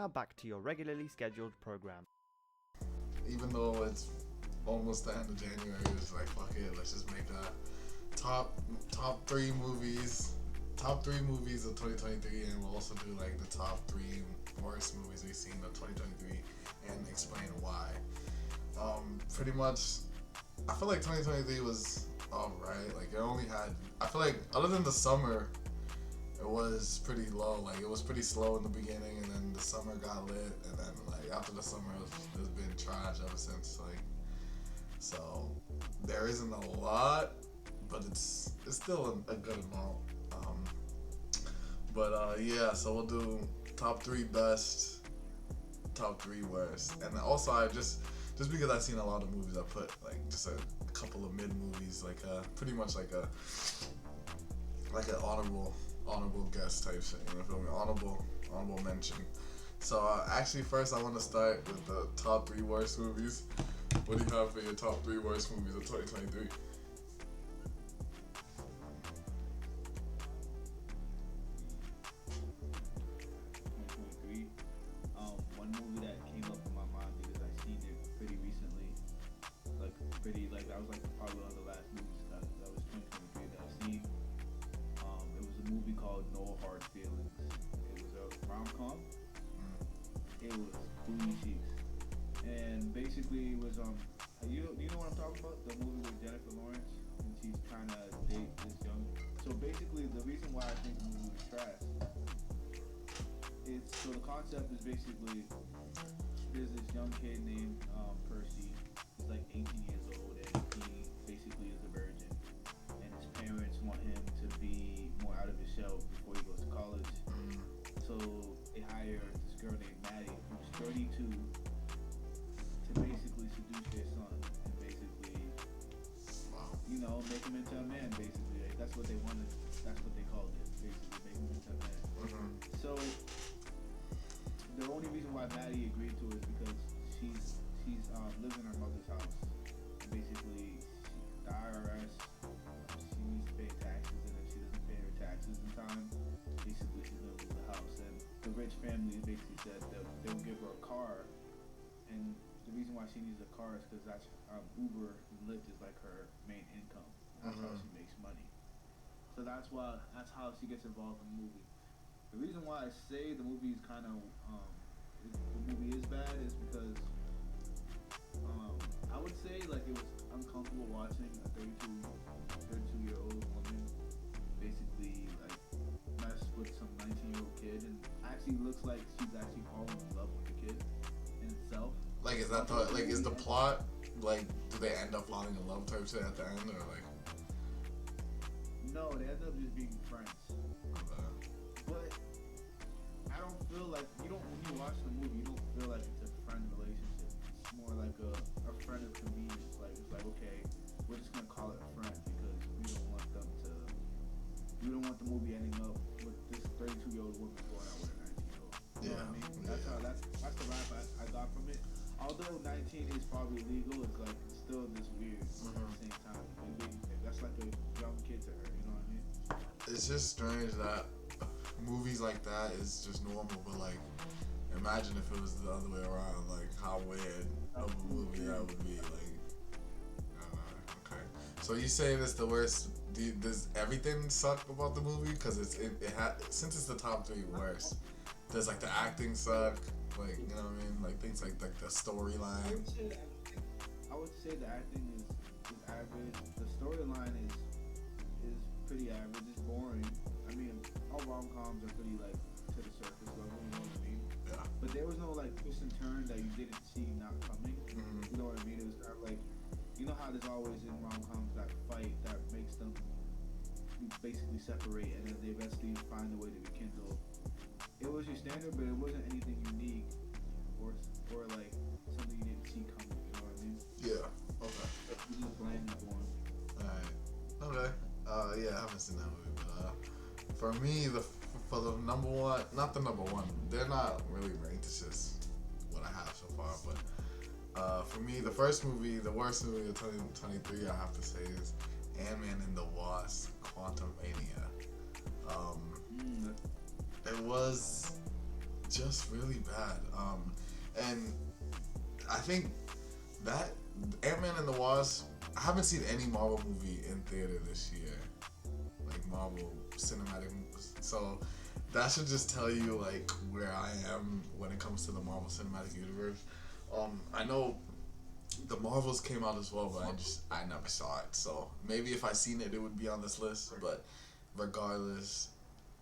now back to your regularly scheduled program. Even though it's almost the end of January, it's like, fuck it, let's just make a top three movies of 2023, and we'll also do like the top 3 worst movies we've seen of 2023 and explain why. Pretty much, I feel like 2023 was alright. Like, it only had, I feel like, other than the summer, it was pretty low. Like, it was pretty slow in the beginning, and then the summer got lit, and then like after the summer, it's been trash ever since. Like, so there isn't a lot, but it's still a good amount. Yeah, so we'll do top 3 best, top 3 worst, and also I just because I've seen a lot of movies, I put like just a couple of mid movies, like pretty much like an honorable guest type shit. You know, feel me? Honorable mention. So actually, first I want to start with the top 3 worst movies. What do you have for your top 3 worst movies of 2023? One movie that came up in my mind because I seen it pretty recently, that was like probably one of the last movies that was 2023 that I seen. It was a movie called No Hard Feelings. It was a rom-com. It was booty cheeks, and basically it was you know what I'm talking about? The movie with Jennifer Lawrence, and she's trying to date this young. So basically, the reason why I think the movie was trash. So the concept is basically there's this young kid named Percy. He's like 18 years old, and he basically is a virgin. And his parents want him to be more out of his shell before he goes to college. So they hire this girl named Maddie, who's 32, to basically seduce their son and basically, make him into a man. Basically, like, that's what they wanted. That's what they called it. Basically, make him into a man. So the only reason why Maddie agreed to it is because she's lives in her mother's house. And basically, the IRS, she needs to pay taxes, and if she doesn't pay her taxes in time, basically she's gonna lose the house. And the rich family basically said that they'll give her a car, and the reason why she needs a car is because that's Uber and Lyft is like her main income. That's how she makes money. So that's how she gets involved in the movie. The reason why I say the movie is kind of the movie is bad is because I would say like it was uncomfortable watching a 32-year-old woman basically like mess with some 19-year-old kid, and actually looks like she's actually falling in love with the kid in itself. Like, is that is the plot, like, do they end up falling in love type shit at the end, or like? No, they end up just being friends. But I don't feel like when you watch the movie, you don't feel like it's a friend relationship. It's more like a friend of convenience. Like, it's like, okay, we're just gonna call it a friend because we don't want the movie ending up with this 32-year-old woman going out with a 19-year-old. You know what I mean? That's the vibe I got from it. Although 19 is probably legal, it's like it's still just weird at the same time. That's like a young kid to her, you know what I mean? It's just strange that movies like that is just normal, but like, imagine if it was the other way around, like how weird of a movie that would be. Like, I don't know. Okay, so you saying it's the worst? Does everything suck about the movie? Because since it's the top 3 worst, does like the acting suck? Like, you know what I mean? Like things like the storyline. I would say the acting is average. The storyline is pretty average. It's boring. I mean, all rom-coms are pretty like to the surface level. You know what I mean? Yeah. But there was no like twist and turn that you didn't see not coming. You know what I mean? It was kind of like, you know how there's always in rom-coms that fight that makes them basically separate, and then they eventually find a way to rekindle. It was your standard, but it wasn't anything unique or like something you didn't see coming. You know what I mean? Yeah. Okay. It was bland and boring. Alright. Okay. Yeah, I haven't seen that movie, but for me, for the number one, not the number one, they're not really ranked. It's just what I have so far. But for me, the worst movie of 2023, I have to say, is Ant-Man and the Wasp: Quantumania. It was just really bad. And I think that Ant-Man and the Wasp. I haven't seen any Marvel movie in theater this year, like Marvel cinematic movies. So that should just tell you like where I am when it comes to the Marvel Cinematic Universe. I know the Marvels came out as well, but I never saw it. So maybe if I seen it, it would be on this list. But regardless,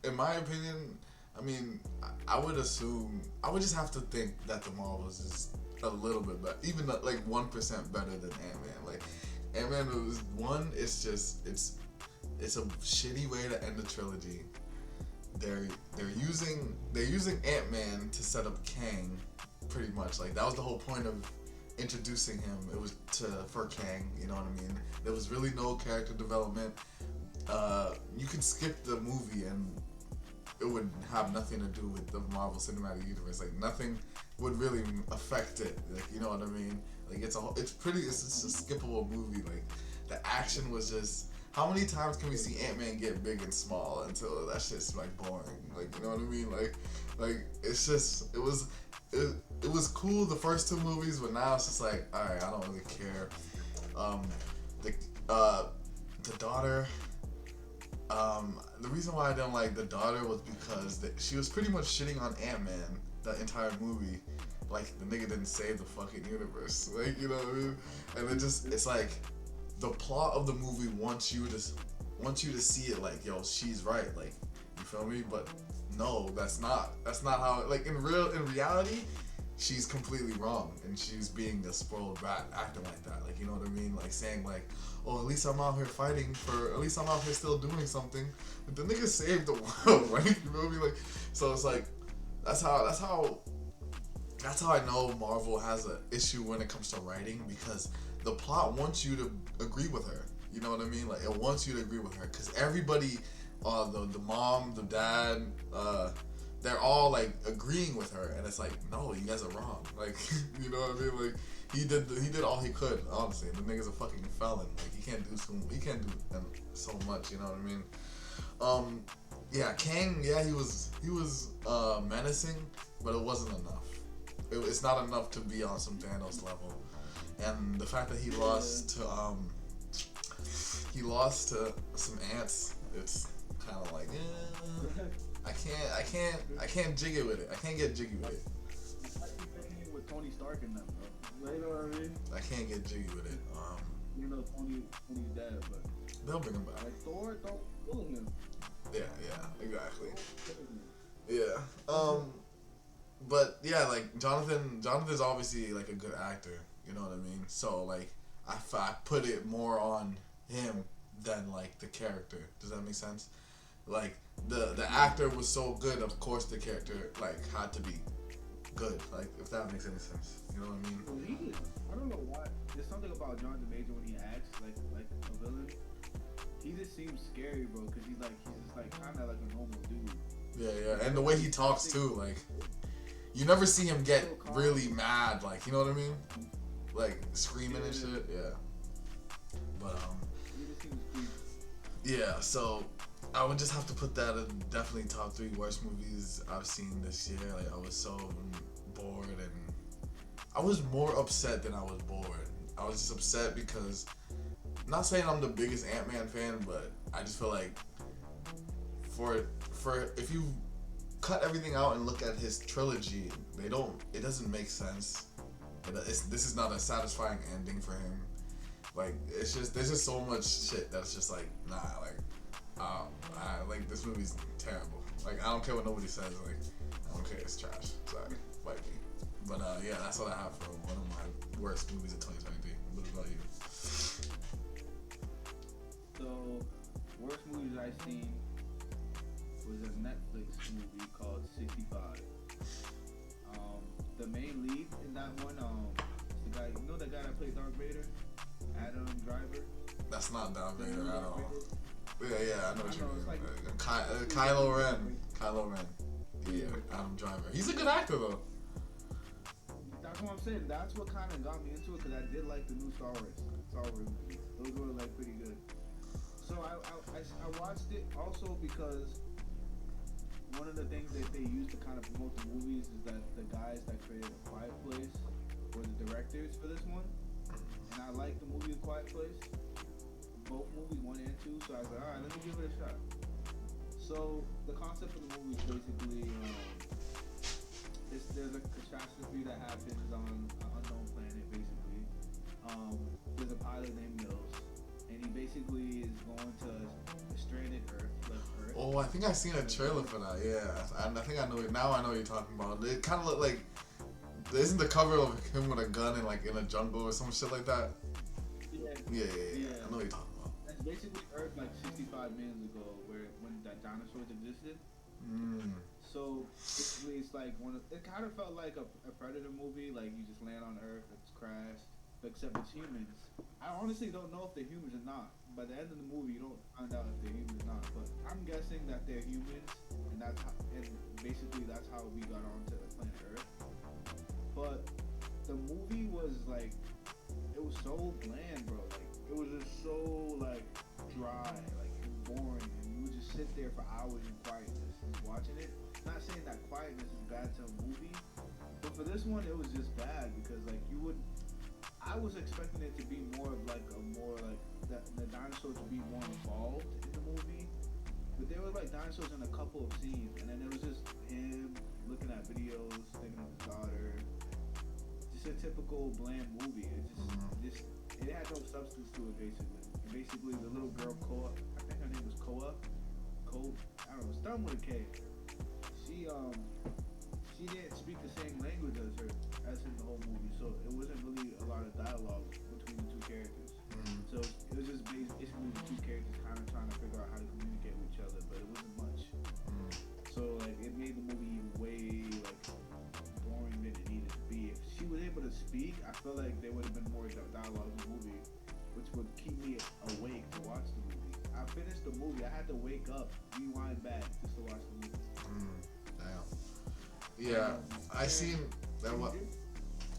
in my opinion, I mean, I would assume I would just have to think that the Marvels is a little bit better, even like 1% better than Ant-Man. Like Ant-Man was one. It's just it's a shitty way to end the trilogy. They're using Ant-Man to set up Kang, pretty much. Like that was the whole point of introducing him. It was for Kang. You know what I mean? There was really no character development. You could skip the movie and it would have nothing to do with the Marvel Cinematic Universe. Like nothing would really affect it. Like you know what I mean? Like it's just a skippable movie. Like the action was just. How many times can we see Ant-Man get big and small until that shit's like boring? Like you know what I mean? Like it's just it was cool the first two movies, but now it's just like alright, I don't really care. The daughter. The reason why I didn't like the daughter was because she was pretty much shitting on Ant-Man the entire movie. Like the nigga didn't save the fucking universe. Like you know what I mean? And it's like. The plot of the movie wants you to see it like, yo, she's right, like, you feel me? But no, that's not how. Like in reality, she's completely wrong, and she's being a spoiled brat, acting like that. Like you know what I mean? Like saying like, oh, at least I'm out here fighting at least I'm out here still doing something. But the nigga saved the world, right? You feel me? Like so it's like that's how I know Marvel has an issue when it comes to writing because. The plot wants you to agree with her. You know what I mean? Like it wants you to agree with her because everybody, the mom, the dad, they're all like agreeing with her, and it's like, no, you guys are wrong. Like you know what I mean? Like he did all he could. Honestly, the nigga's a fucking felon. Like he can't do so much. You know what I mean? Yeah, Kang. Yeah, he was menacing, but it wasn't enough. It's not enough to be on some Thanos level. And the fact that he lost to some ants, it's kind of like, I can't jiggy with it. I can't get jiggy with it. I keep thinking with Tony Stark in them, bro. You know what I mean? I can't get jiggy with it. You know Tony's dead, but they'll bring him back. Like Thor, don't kill him. Yeah, exactly. Yeah. But yeah, like Jonathan's obviously like a good actor. You know what I mean? So like, I put it more on him than like the character. Does that make sense? Like the actor was so good, of course the character like had to be good. Like if that makes any sense, you know what I mean? Well, I don't know why. There's something about Jonathan Major when he acts like a villain. He just seems scary, bro. Cause he's just like kind of like a normal dude. Yeah, and the way he talks too, like you never see him get really mad. Like you know what I mean? Like screaming and shit, yeah. But yeah. So I would just have to put that in definitely top 3 worst movies I've seen this year. Like I was so bored, and I was more upset than I was bored. I was just upset because, not saying I'm the biggest Ant-Man fan, but I just feel like for if you cut everything out and look at his trilogy, it doesn't make sense. This is not a satisfying ending for him. Like there's just so much shit that's just like like this movie's terrible. Like I don't care what nobody says. Like I don't care, it's trash. Sorry, fight me. But yeah, that's what I have for one of my worst movies of 2023. What about you? So worst movies I've seen was a Netflix movie called 65. The main lead in that one, the guy, you know the guy that played Darth Vader, Adam Driver. That's not Darth Vader at all. Yeah, I know what you mean. Like, Kylo Ren. Yeah, Adam Driver. He's a good actor though. That's what I'm saying. That's what kind of got me into it because I did like the new Star Wars movies. Those were like pretty good. So I watched it also because one of the things that they use to kind of promote the movies is that the guys that created A Quiet Place were the directors for this one, and I like the movie A Quiet Place, both movies 1 and 2. So I was like, all right, let me give it a shot. So the concept of the movie is basically there's a catastrophe that happens on an unknown planet. Basically, there's a pilot named Mills, and he basically is going to a stranded Earth. Oh, I think I've seen a trailer for that. Yeah, I think I know it now. I know what you're talking about. It kind of looked like, isn't the cover of him with a gun in like in a jungle or some shit like that? Yeah. Yeah. I know what you're talking about. That's basically Earth like 65 million ago, when that dinosaurs existed. So basically, it's like it kind of felt like a Predator movie. Like you just land on Earth, it's crashed, but except it's humans. I honestly don't know if they're humans or not. By the end of the movie, you don't find out if they're humans or not. But I'm guessing that they're humans, and basically that's how we got onto the planet Earth. But the movie was like, it was so bland, bro. Like it was just so like dry, like boring, and you would just sit there for hours in quietness watching it. Not saying that quietness is bad to a movie, but for this one it was just bad because like I was expecting it to be more of like the dinosaurs to be more involved in the movie, but there were like dinosaurs in a couple of scenes, and then it was just him looking at videos, thinking of his daughter. Just a typical bland movie. It had no substance to it basically. The little girl Koa, I think her name was Koa. I don't know, starting with a K. She didn't speak the same language as in the whole movie, so it wasn't really a lot of dialogue between the two characters. So it was just basically the two characters kind of trying to figure out how to communicate with each other, but it wasn't much. So like it made the movie way like boring than it needed to be. If she was able to speak, I feel like there would have been more dialogue in the movie, which would keep me awake to watch the movie. I finished the movie. I had to wake up, rewind back just to watch the movie. Damn. Yeah, I seen that one.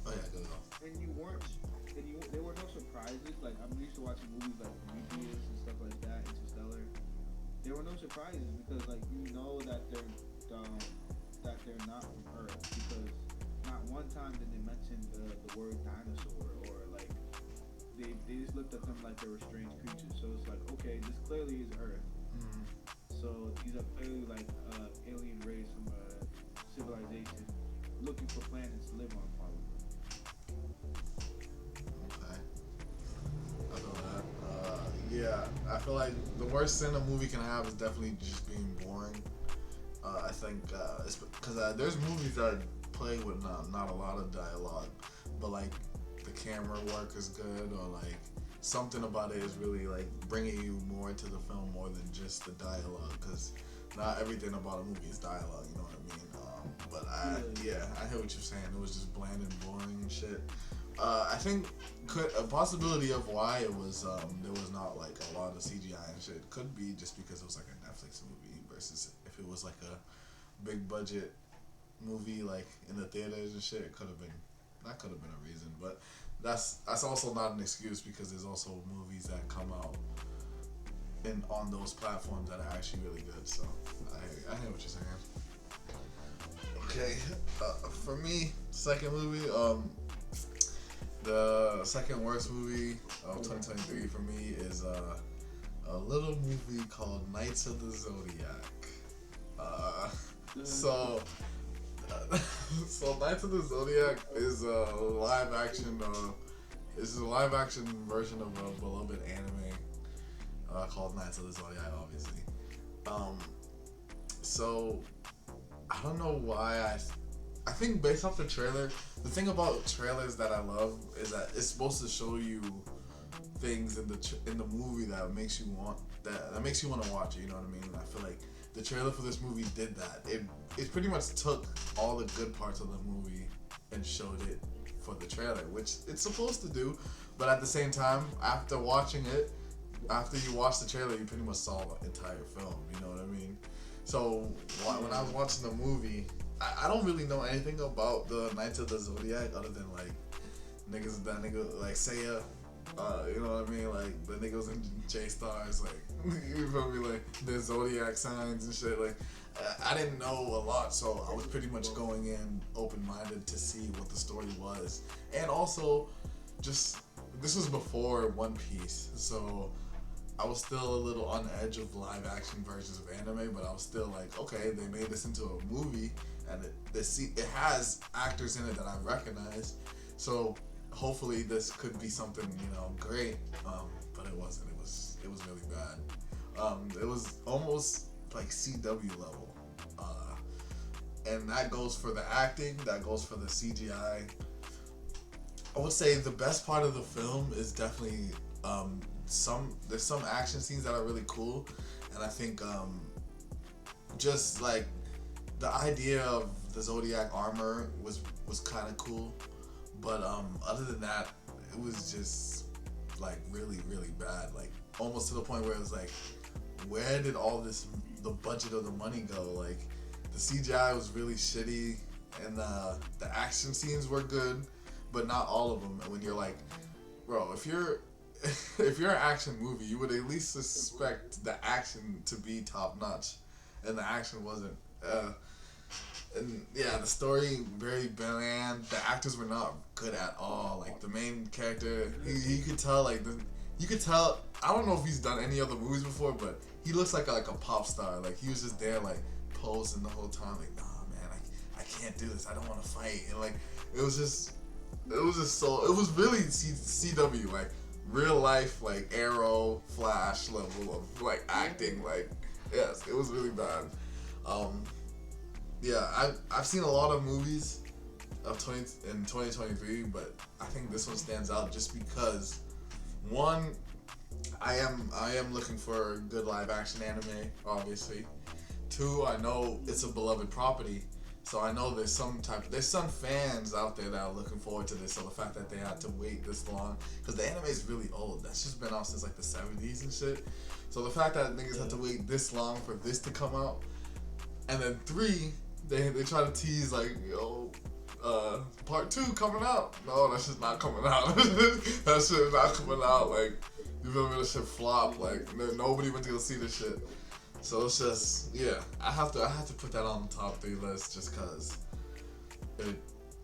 Oh yeah, go. And there were no surprises. Like I'm used to watching movies like Prometheus and stuff like that, Interstellar. There were no surprises because like you know that they're not from Earth because not one time did they mention the word dinosaur or like they just looked at them like they were strange creatures. So it's like okay, this clearly is Earth. So these are clearly like alien race from a civilization looking for planets to live on, probably. Okay. I know that. Yeah, I feel like the worst thing a movie can have is definitely just being boring. I think it's because there's movies that play with not a lot of dialogue, but like the camera work is good or like something about it is really like bringing you more into the film more than just the dialogue because not everything about a movie is dialogue, you know what I mean? But I hear what you're saying. It was just bland and boring and shit. I think a possibility of why it was there was not like a lot of CGI and shit could be just because it was like a Netflix movie versus if it was like a big budget movie like in the theaters and shit. It could have been a reason, but that's also not an excuse because there's also movies that come out on those platforms that are actually really good. So I hear what you're saying. Okay, for me, second movie, the second worst movie of 2023 for me is a little movie called Knights of the Zodiac. So Knights of the Zodiac is a live action. This is a live action version of a beloved anime called Knights of the Zodiac, obviously. So I don't know why I think based off the trailer, the thing about trailers that I love is that it's supposed to show you things in the movie that makes you want to watch it. You know what I mean? I feel like the trailer for this movie did that. It pretty much took all the good parts of the movie and showed it for the trailer, which it's supposed to do. But at the same time, after watching it, after you watch the trailer, you pretty much saw the entire film. You know what I mean? So when I was watching the movie, I don't really know anything about the Knights of the Zodiac other than like that nigga like Seiya, you know what I mean? Like the niggas in J-Stars, like you feel me? Like the zodiac signs and shit. Like I didn't know a lot, so I was pretty much going in open-minded to see what the story was, and also just this was before One Piece, so I was still a little on the edge of live action versions of anime, but I was still like, okay, they made this into a movie, and it has actors in it that I recognize, so hopefully this could be something great. But it wasn't. It was really bad. It was almost like CW level, and that goes for the acting. That goes for the CGI. I would say the best part of the film is definitely there's some action scenes that are really cool, and I think just like the idea of the Zodiac armor was kind of cool, but other than that, it was just like really really bad, like almost to the point where it was like, where did all the budget of the money go? Like the CGI was really shitty, and the action scenes were good, but not all of them. And when you're like, bro, if you're an action movie, you would at least suspect the action to be top notch, and the action wasn't. And yeah, the story very bland. The actors were not good at all. Like the main character, he could tell you could tell. I don't know if he's done any other movies before, but he looks like a pop star. Like he was just there like posing the whole time. Like, nah, man, I can't do this. I don't want to fight. And like it was just so. It was really CW, like real life, like Arrow, Flash level of like acting. Like yes, it was really bad. Yeah, I've seen a lot of movies of 2023, but I think this one stands out just because, one, I am looking for good live action anime, obviously. Two, I know it's a beloved property, so I know there's some fans out there that are looking forward to this. So the fact that they had to wait this long, because the anime is really old. That's just been out since like the 70s and shit. So the fact that niggas had to wait this long for this to come out, and then three, they try to tease like, part 2 coming out. No, that shit's not coming out. That shit is not coming out. Like, you feel me? That shit flop. Like, nobody went to go see this shit. So it's just, yeah, I have to put that on the top 3 list just cause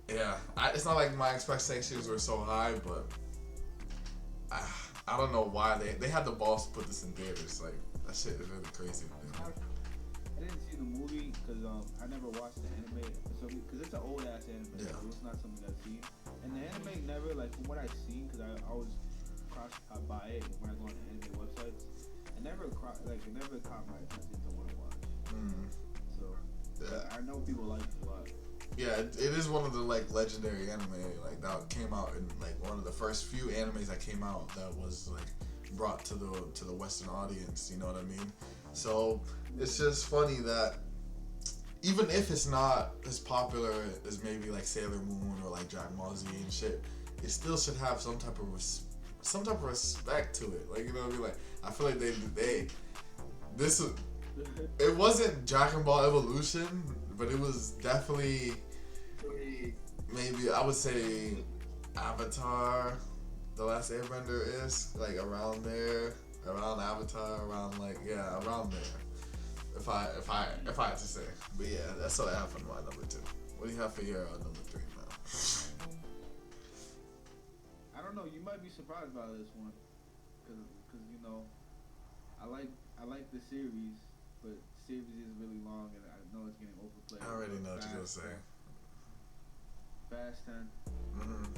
it's not like my expectations were so high, but I don't know why they had the balls to put this in theaters. Like, that shit is really crazy. I didn't see the movie because I never watched the anime, because it's an old ass anime, so it's not something I've seen. And the anime never, like from what I've seen, because I always buy it when I go on the anime websites, it never caught my attention to want to watch. So I know people like it a lot. Yeah, it is one of the like legendary anime like that came out in like one of the first few animes that came out that was like brought to the Western audience. You know what I mean? So it's just funny that even if it's not as popular as maybe like Sailor Moon or like Dragon Ball Z and shit, it still should have some type of respect to it. Like, you know what I mean? Like, I feel like it wasn't Dragon Ball Evolution, but it was definitely maybe I would say Avatar, The Last Airbender is like around there. Around Avatar, around there. If I had to say, but yeah, that's what I have for my number 2. What do you have for your number 3, man? I don't know. You might be surprised by this one, because I like the series, but the series is really long, and I know it's getting overplayed. I already know what you're gonna say. Fast 10. Mm-hmm.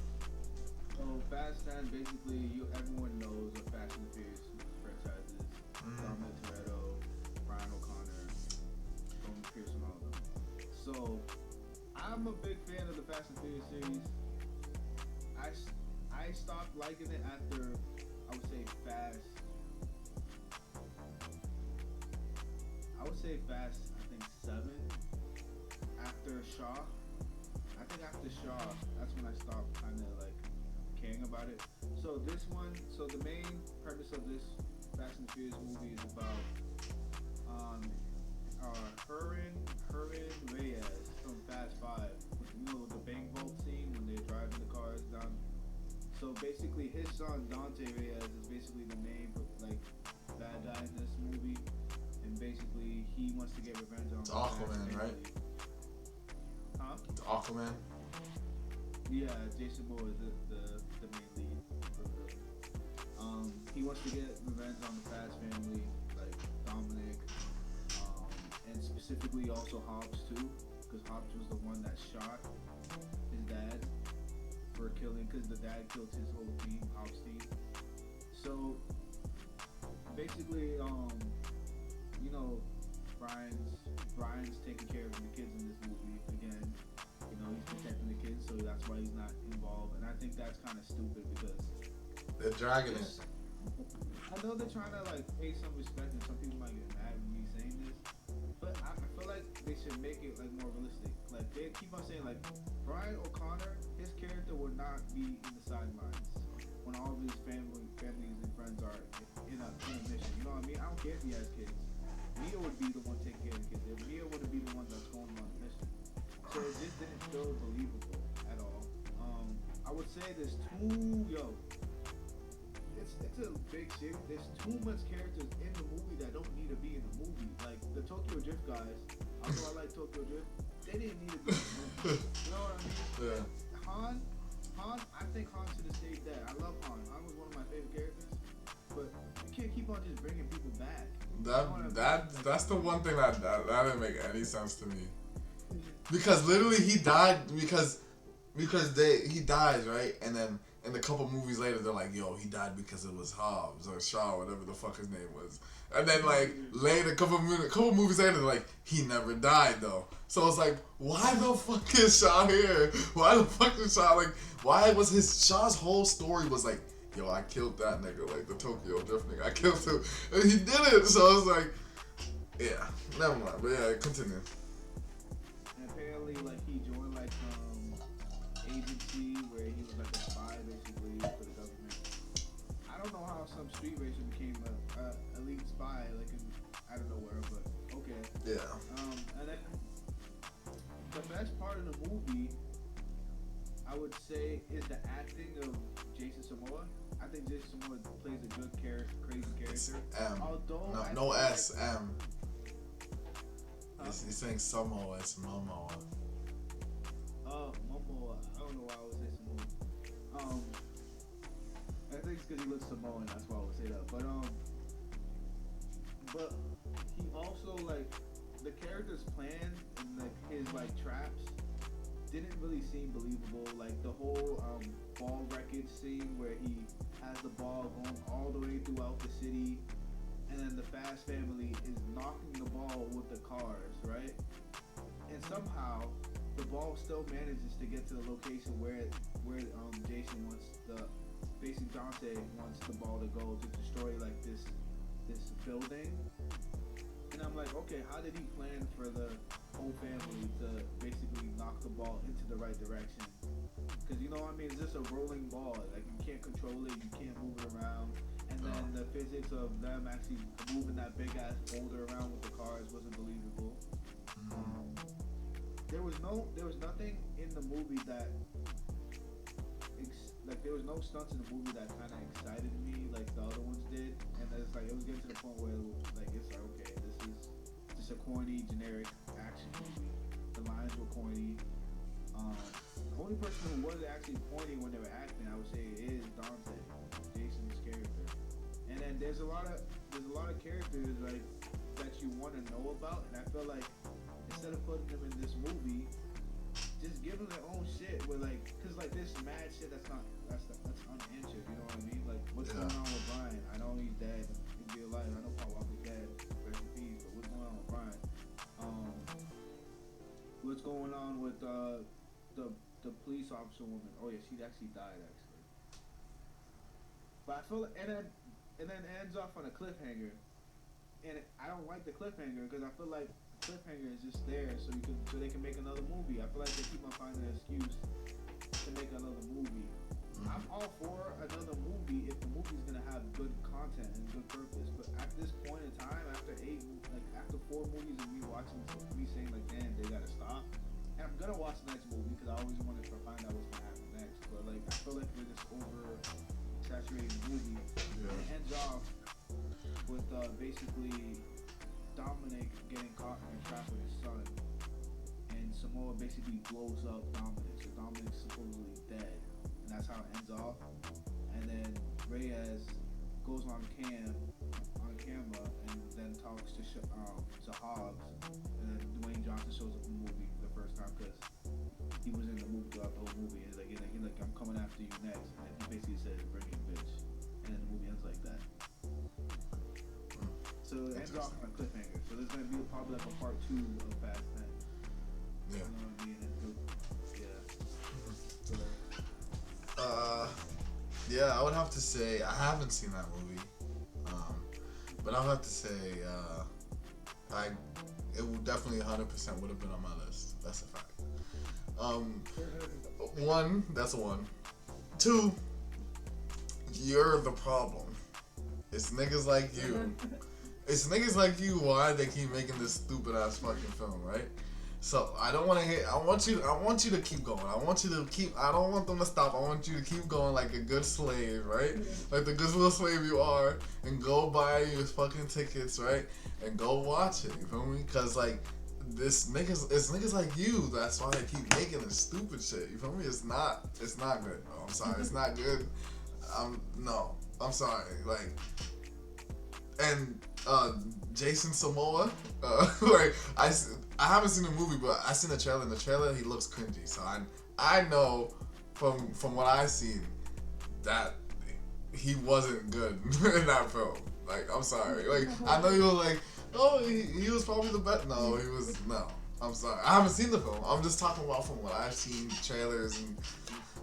So Fast 10, basically, everyone knows what Fast and the Furious franchises. Dominic Toretto, Brian O'Connor, Roman Pierce, and all of them. So I'm a big fan of the Fast and Furious series. I stopped liking it after, I would say Fast, I think 7. After Shaw. I think after Shaw, that's when I stopped kind of like caring about it. So the main purpose of this Fast and Furious movie is about Herman Reyes from Fast 5. The bank vault scene when they're driving the cars down. So basically, his son Dante Reyes is basically the main like bad guy in this movie. and basically he wants to get revenge on It's the Fast Aquaman, family. right? Huh? It's Aquaman. Yeah, Jason Momoa is the main lead. He wants to get revenge on the Fast family, like Dominic, and specifically also Hobbs too, because Hobbs was the one that shot his dad for killing, because the dad killed his whole team, Hobbs team. So basically, you know, Brian's taking care of the kids in this movie again. You know, he's protecting the kids, so that's why he's not involved. And I think that's kind of stupid because They're dragging it. I know they're trying to like pay some respect, and some people might get mad at me saying this, but I feel like they should make it like more realistic. Like they keep on saying like Brian O'Connor, his character would not be in the sidelines when all of his families and friends are in a mission. You know what I mean? I don't care if he has kids. Mia would be the one taking care of the kids. If Mia would be the one that's going on the mission. So it just didn't feel believable at all. I would say there's it's a big series. There's too much characters in the movie that don't need to be in the movie. Like the Tokyo Drift guys, although I like Tokyo Drift, they didn't need to be in the movie. You know what I mean? Yeah. Han, I think Han should have stayed dead. I love Han. Han was one of my favorite characters. But you can't keep on just bringing people back. That's the one thing that didn't make any sense to me. Because literally he died because he dies, right? And then in a couple movies later they're like, yo, he died because it was Hobbs or Shaw, whatever the fuck his name was. And then like later, couple movies later, they're like, he never died though. So it's like, why the fuck is Shaw here? Why the fuck is Shaw like? Why was Shaw's whole story was like, yo, I killed that nigga, like the Tokyo Drift nigga. I killed him, and he did it. So I was like, yeah, never mind. But yeah, continue. And apparently, like he joined like some agency where he was like a spy basically for the government. I don't know how some street racer became a elite spy, like I don't know where, but okay. Yeah. And then the best part of the movie, I would say, is the acting of Jason Momoa. I think Jason Momoa plays a good crazy character. M. Although No S, like, M. He's saying Samoa, it's Momoa. Momoa. I don't know why I would say Samoa. I think it's because he looks Samoan. That's why I would say that. But he also like the character's plan and like his like traps didn't really seem believable. Like the whole ball wreckage scene where he has the ball going all the way throughout the city, and then the Fast family is knocking the ball with the cars, right? And somehow the ball still manages to get to the location where Jason wants basically Dante wants the ball to go to destroy like this building. And I'm like, okay, how did he plan for the whole family to basically knock the ball into the right direction? Because you know what I mean, it's just a rolling ball. Like you can't control it, you can't move it around. And then the physics of them actually moving that big ass boulder around with the cars wasn't believable. There was nothing in the movie that there was no stunts in the movie that kind of excited me like the other ones did. And it's like it was getting to the point where like it's like, okay, this is just a corny generic action movie. The lines were corny. The only person who was actually corny when they were acting, I would say, is Dante, Jason's character. And then there's a lot of characters like that you want to know about, and I feel like instead of putting them in this movie, just give them their own shit. With like, cause like this mad shit that's unanswered. You know what I mean? Like what's going on with Brian? I know he's dead. He'd be alive. I know Paul Walker's dead. Rest in peace. But what's going on with Brian? What's going on with the police officer woman? Oh yeah, she actually died actually. But I feel like, and then it ends off on a cliffhanger, and I don't like the cliffhanger because I feel like the cliffhanger is just there so they can make another movie. I feel like they keep on finding an excuse to make another movie. I'm all for another movie if the movie's gonna have good content and good purpose. But at this point in time, after 4 movies of me watching me saying like, damn, they gotta stop. And I'm gonna watch the next movie because I always wanted to find out what's gonna happen next. But like, I feel like we're just oversaturating the movie. Yeah. And it ends off with basically Dominic getting caught in a trap with his son, and Samoa basically blows up Dominic. So Dominic's supposedly dead, and that's how it ends off. And then Reyes goes on camera, and then talks to Hobbs, and then Dwayne Johnson shows up in the movie the first time because he was in the movie throughout the whole movie. And he's like, I'm coming after you next, and then he basically says, "Bring your bitch," and then the movie ends like that. So it ends off on a cliffhanger. So there's gonna be probably like a part 2 of Fast 10. Yeah. You know what I mean? Yeah, I would have to say I haven't seen that movie, but I would have to say it would definitely 100% would have been on my list. That's a fact. One, that's a one. Two, you're the problem. It's niggas like you. It's niggas like you why they keep making this stupid ass fucking film, right? So I don't want to hit. I want you to keep going. I don't want them to stop. I want you to keep going like a good slave, right? Like the good little slave you are, and go buy your fucking tickets, right? And go watch it. You feel me? Cause like it's niggas like you. That's why they keep making this stupid shit. You feel me? It's not good. Bro. I'm sorry. It's not good. I'm sorry. Like. And Jason Momoa, like I haven't seen the movie, but I seen the trailer. In the trailer, he looks cringy. So I know from what I seen that he wasn't good in that film. Like I'm sorry. Like I know you were like, oh, he was probably the best. No, he was no. I'm sorry. I haven't seen the film. I'm just talking about from what I've seen, trailers and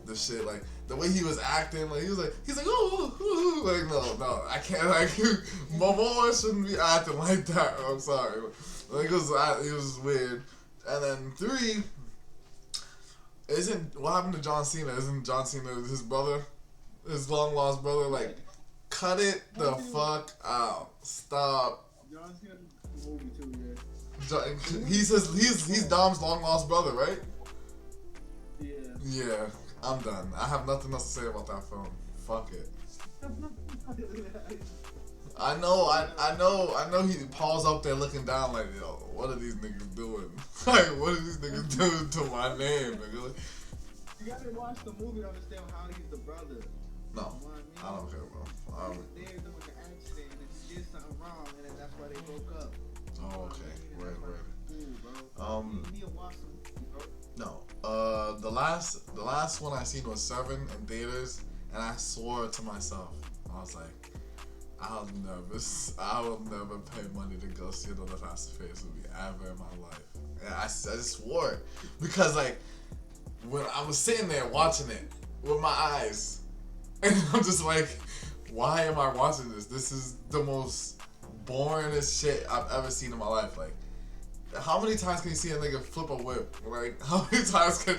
the shit, like the way he was acting, like he's like ooh, like no, I can't, like Momoa shouldn't be acting like that. I'm sorry, like it was weird. And then 3, isn't what happened to John Cena? Isn't John Cena his brother, his long lost brother? Like, cut it the fuck out. Stop. John Cena's movie too, yeah. He's Dom's long lost brother, right? Yeah. Yeah. I'm done. I have nothing else to say about that film. Fuck it. I know he Paul's up there looking down like, yo, what are these niggas doing? Like, what are these niggas doing to my name, nigga? You gotta watch the movie to understand how he's the brother. No, You know what I I mean? don't care, bro. He was there doing the accident and then he did something wrong and then that's why they broke up. Oh, okay. Word. Cool, bro. You need to watch some, bro. No. The last one I seen was 7 in theaters, and I swore to myself, I was like, I will never pay money to go see another Fast and Furious movie ever in my life. And I just swore it. Because like, when I was sitting there watching it with my eyes, and I'm just like, why am I watching this? This is the most boringest shit I've ever seen in my life. Like, how many times can you see a nigga flip a whip? Like, how many times can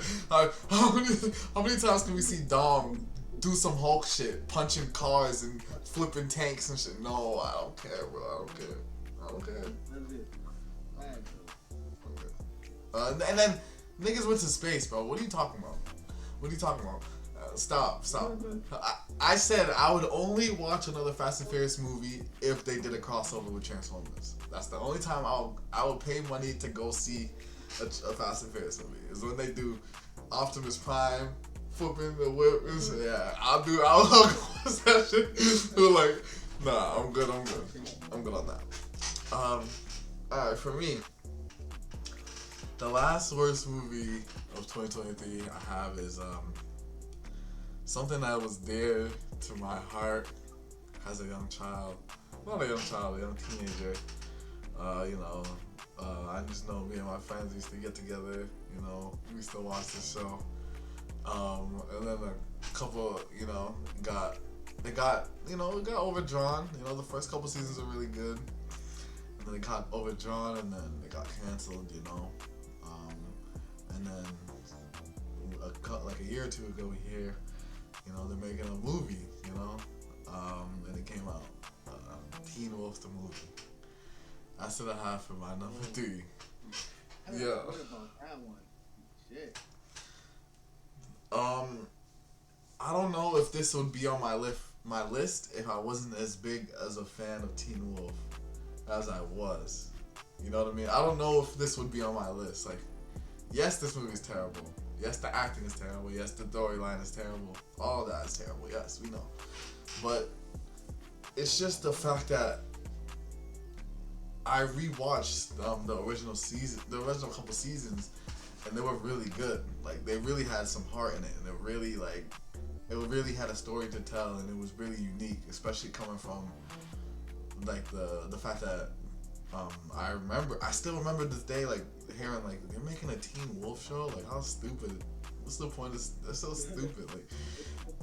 we see Dom do some Hulk shit, punching cars and flipping tanks and shit? No, I don't care, bro. I don't care. That's it. Okay. And then niggas went to space, bro. What are you talking about? Stop. I said I would only watch another Fast and Furious movie if they did a crossover with Transformers. That's the only time I will pay money to go see a Fast and Furious movie. Is when they do Optimus Prime flipping the whip. Yeah, I'll watch that shit. Like, nah, I'm good on that. Alright, for me, the last worst movie of 2023 I have is something that was dear to my heart as a young child. Not a young child, a young teenager. I just know me and my friends used to get together, we used to watch the show. And then a couple, it got overdrawn. The first couple seasons were really good. And then it got overdrawn and then it got canceled, and then like a year or two ago we hear, they're making a movie, and it came out, Teen Wolf the movie. That's what I have for my number 3. I Yeah. about that one. Shit. I don't know if this would be on my list if I wasn't as big as a fan of Teen Wolf as I was. You know what I mean? I don't know if this would be on my list. Like, yes, this movie is terrible. Yes, the acting is terrible. Yes, the storyline is terrible. All that is terrible. Yes, we know. But it's just the fact that I rewatched the original season, the original couple seasons, and they were really good. Like, they really had some heart in it, and it really had a story to tell, and it was really unique, especially coming from like the fact that I still remember this day, like hearing like they're making a Teen Wolf show. Like, how stupid! What's the point? They're so stupid. Like,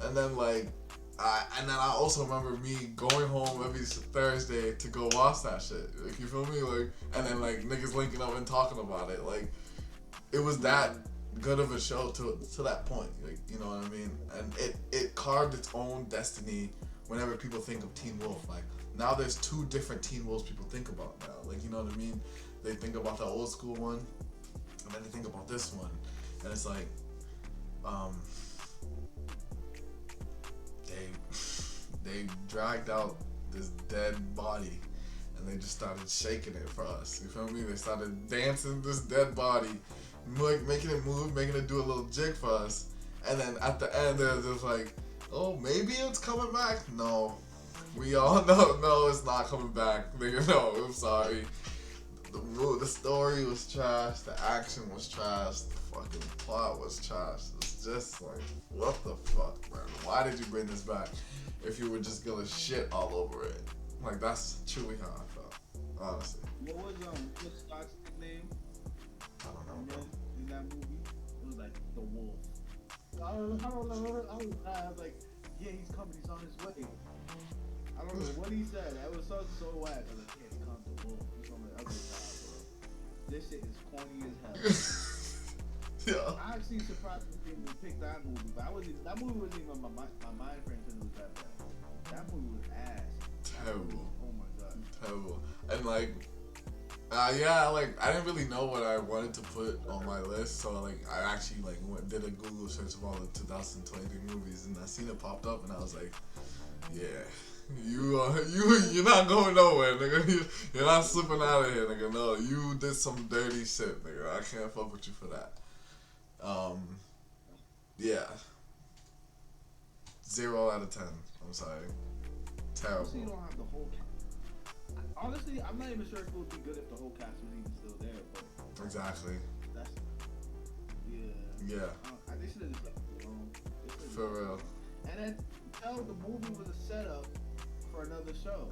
and then I also remember me going home every Thursday to go watch that shit. Like, you feel me? Like, and then like niggas linking up and talking about it. Like, it was that good of a show to that point. Like, you know what I mean? And it carved its own destiny. Whenever people think of Teen Wolf, like, now there's two different Teen Wolves people think about now. Like, you know what I mean? They think about the old school one, and then they think about this one, and it's like, they dragged out this dead body, and they just started shaking it for us. You feel me? They started dancing this dead body, making it move, making it do a little jig for us, and then at the end they're just like, oh, maybe it's coming back. No, we all know, no, it's not coming back. Nigga, no, I'm sorry. The story was trash. The action was trash. The fucking plot was trash. It's just like, what the fuck, man? Why did you bring this back if you were just gonna shit all over it? Like, that's truly how I felt, honestly. What was Scott's nickname? I don't know, bro. In that movie, it was like the wolf. I don't know. I was like, yeah, he's coming. He's on his way. I don't know what he said. That was so whack. I was like, yeah, he comes the wolf. He's on the other side, bro. This shit is corny as hell. Yeah. I actually surprised me didn't even pick that movie, but that movie wasn't even on my mind frame because it was that bad. That movie was ass. Terrible. Oh my god. Terrible. And like, yeah, like, I didn't really know what I wanted to put on my list, so like I actually like did a Google search of all the 2023 movies, and I seen it popped up, and I was like, yeah, you're not going nowhere, nigga. You're not slipping out of here, nigga. No, you did some dirty shit, nigga. I can't fuck with you for that. Yeah. 0 out of 10. I'm sorry. Terrible. Honestly, you don't have the whole cast. Honestly, I'm not even sure if it would be good if the whole cast was even still there, but Exactly. that's yeah. Yeah. They should have just left it alone. For real. And then tell the movie was a setup for another show.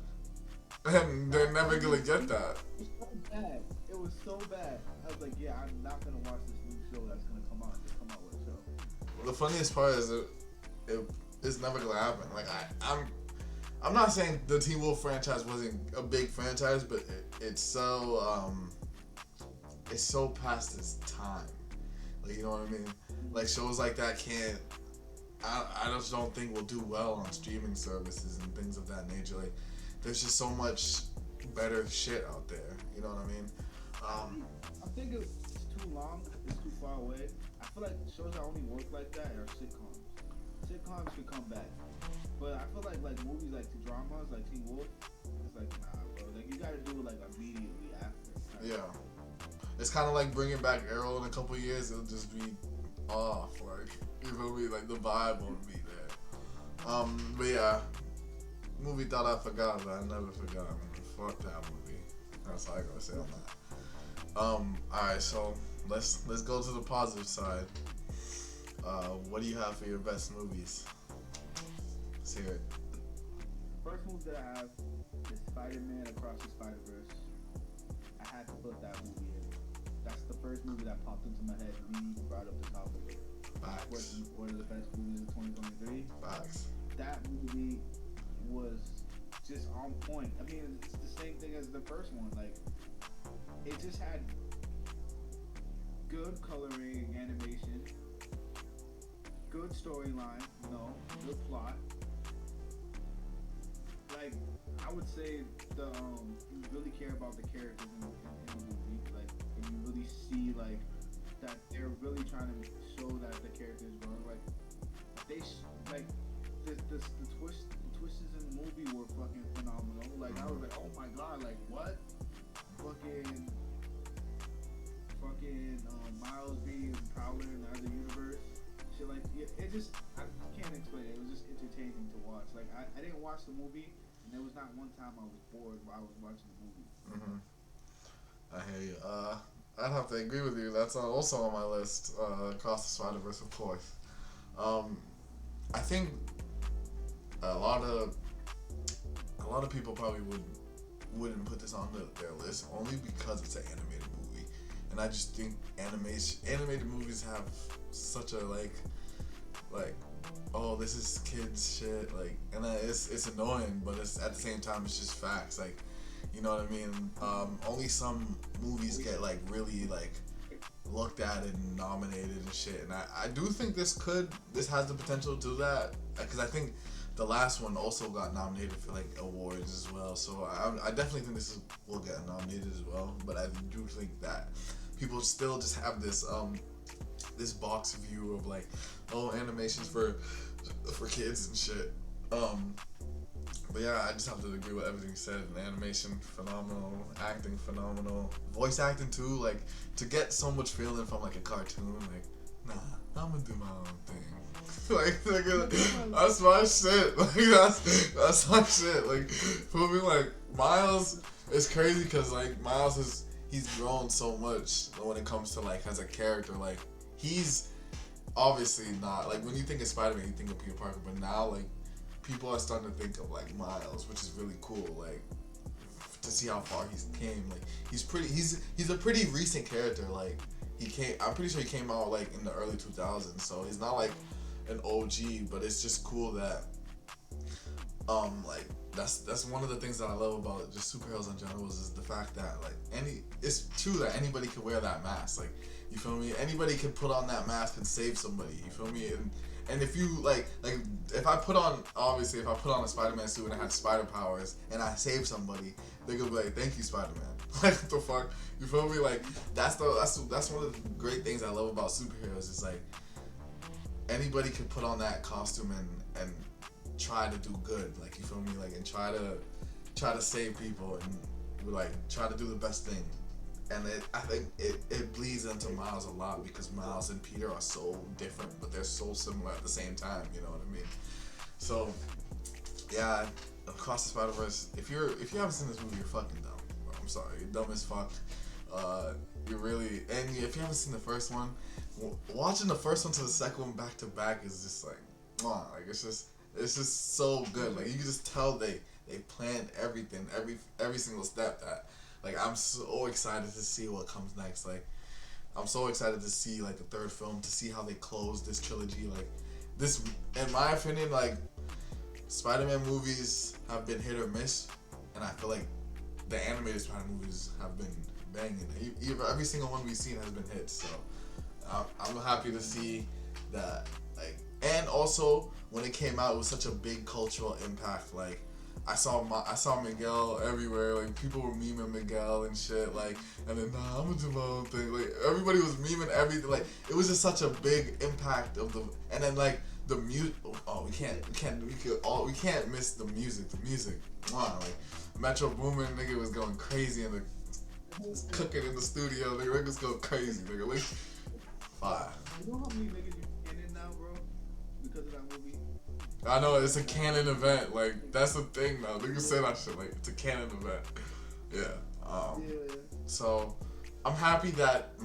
And they're never gonna get that. It was so bad. It was so bad. I was like, yeah, I'm not gonna watch this new show that's gonna come out. Just come out with a show. The funniest part is it's never gonna happen. Like, I'm not saying the Teen Wolf franchise wasn't a big franchise, but it's so past its time. Like, you know what I mean? Like, shows like that can't. I just don't think will do well on streaming services and things of that nature. Like, there's just so much better shit out there. You know what I mean? I think it's too long. It's too far away. I feel like shows that only work like that are sitcoms. Sitcoms could come back, but I feel like movies like the dramas like Teen Wolf, it's like, nah, bro. Like, you gotta do it like immediately after. Yeah. It's kind of like bringing back Arrow in a couple years. It'll just be off. Like, you feel me? Like, the vibe won't be there. But yeah. Movie thought I forgot, but I never forgot. Fuck that movie. That's all I gotta say on that. Alright, so let's go to the positive side. What do you have for your best movies? Let's hear it. First movie that I have is Spider-Man Across the Spider-Verse. I had to put that movie in. That's the first movie that popped into my head. We brought up the topic of Facts. one of the best movies of 2023. Facts. That movie was just on point. I mean, it's the same thing as the first one. Like, it just had good coloring, animation, good storyline, good plot. Like, I would say you really care about the characters in the movie. Like, and you really see like that they're really trying to show that the characters growing. Like, the twists in the movie were fucking phenomenal. Like, I was like, oh my god, like, what? fucking Miles being Prowler in the other universe. Shit like it just I can't explain it. It was just entertaining to watch. Like I didn't watch the movie, and there was not one time I was bored while I was watching the movie. Mm-hmm. I hear you. I'd have to agree with you. That's also on my list. Across the Spider-Verse, of course. I think a lot of people probably wouldn't put this on their list only because it's an animated movie, and I just think animated movies have such a like oh, this is kids shit, like, and it's annoying, but it's at the same time it's just facts, like, you know what I mean. Only some movies get like really like looked at and nominated and shit, and I do think this has the potential to do that, because I think the last one also got nominated for like awards as well, so I definitely think will get nominated as well, but I do think that people still just have this this box view of like, oh, animations for kids and shit. But yeah, I just have to agree with everything you said. Animation, phenomenal. Acting, phenomenal. Voice acting too. Like, to get so much feeling from like a cartoon, like, nah, I'm gonna do my own thing. like that's my shit. Like that's my shit. Like, for me, like Miles is crazy because like he's grown so much when it comes to like as a character. Like, he's obviously not like, when you think of Spider-Man, you think of Peter Parker, but now like people are starting to think of like Miles, which is really cool. Like, to see how far he's came. Like, he's a pretty recent character. Like, I'm pretty sure he came out like in the early 2000s, so he's not like an OG, but it's just cool that like that's one of the things that I love about just superheroes in general is the fact that like it's true that anybody can wear that mask. Like, you feel me? Anybody can put on that mask and save somebody. You feel me? And if you like if I put on a Spider-Man suit and I had spider powers and I save somebody, they're gonna be like, "Thank you, Spider-Man." Like, what the fuck? You feel me? Like, that's one of the great things I love about superheroes. Is like anybody can put on that costume and try to do good. Like, you feel me? Like, and try to save people and like try to do the best thing. And I think it bleeds into Miles a lot because Miles and Peter are so different, but they're so similar at the same time. You know what I mean? So, yeah, Across the Spider-Verse. If you haven't seen this movie, you're fucking dumb. I'm sorry, you're dumb as fuck. You're really, and if you haven't seen the first one, watching the first one to the second one back to back is just like, like it's just so good. Like, you can just tell they planned everything, every single step that. Like, I'm so excited to see what comes next. Like, I'm so excited to see, like, the third film, to see how they close this trilogy. Like, this, in my opinion, like, Spider-Man movies have been hit or miss, and I feel like the animated Spider-Man movies have been banging. Every single one we've seen has been hits, so I'm happy to see that. Like, and also, when it came out, it was such a big cultural impact. Like, I saw Miguel everywhere. Like, people were memeing Miguel and shit. Like, and then I'm gonna do my own thing. Like, everybody was memeing everything. Like, it was just such a big impact of the. And then like the music. Oh, we can't miss the music. The music. Wow. Like, Metro Boomin, nigga, was going crazy and cooking in the studio. Nigga was going crazy. Nigga, like, fire. You know how many niggas you in it now, bro? Because of that movie. I know, it's a canon event. Like, that's the thing now. Niggas say that shit. Like, it's a canon event. Yeah. So, I'm happy that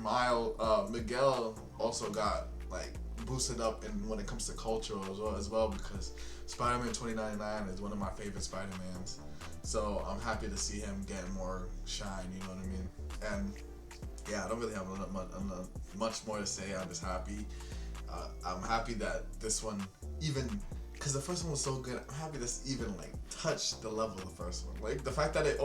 Miguel also got like boosted up in when it comes to culture as well because Spider-Man 2099 is one of my favorite Spider-Mans. So I'm happy to see him getting more shine. You know what I mean? And yeah, I don't really have much more to say. I'm just happy. I'm happy that this one even. Because the first one was so good, I'm happy this even like touched the level of the first one. Like, the fact that it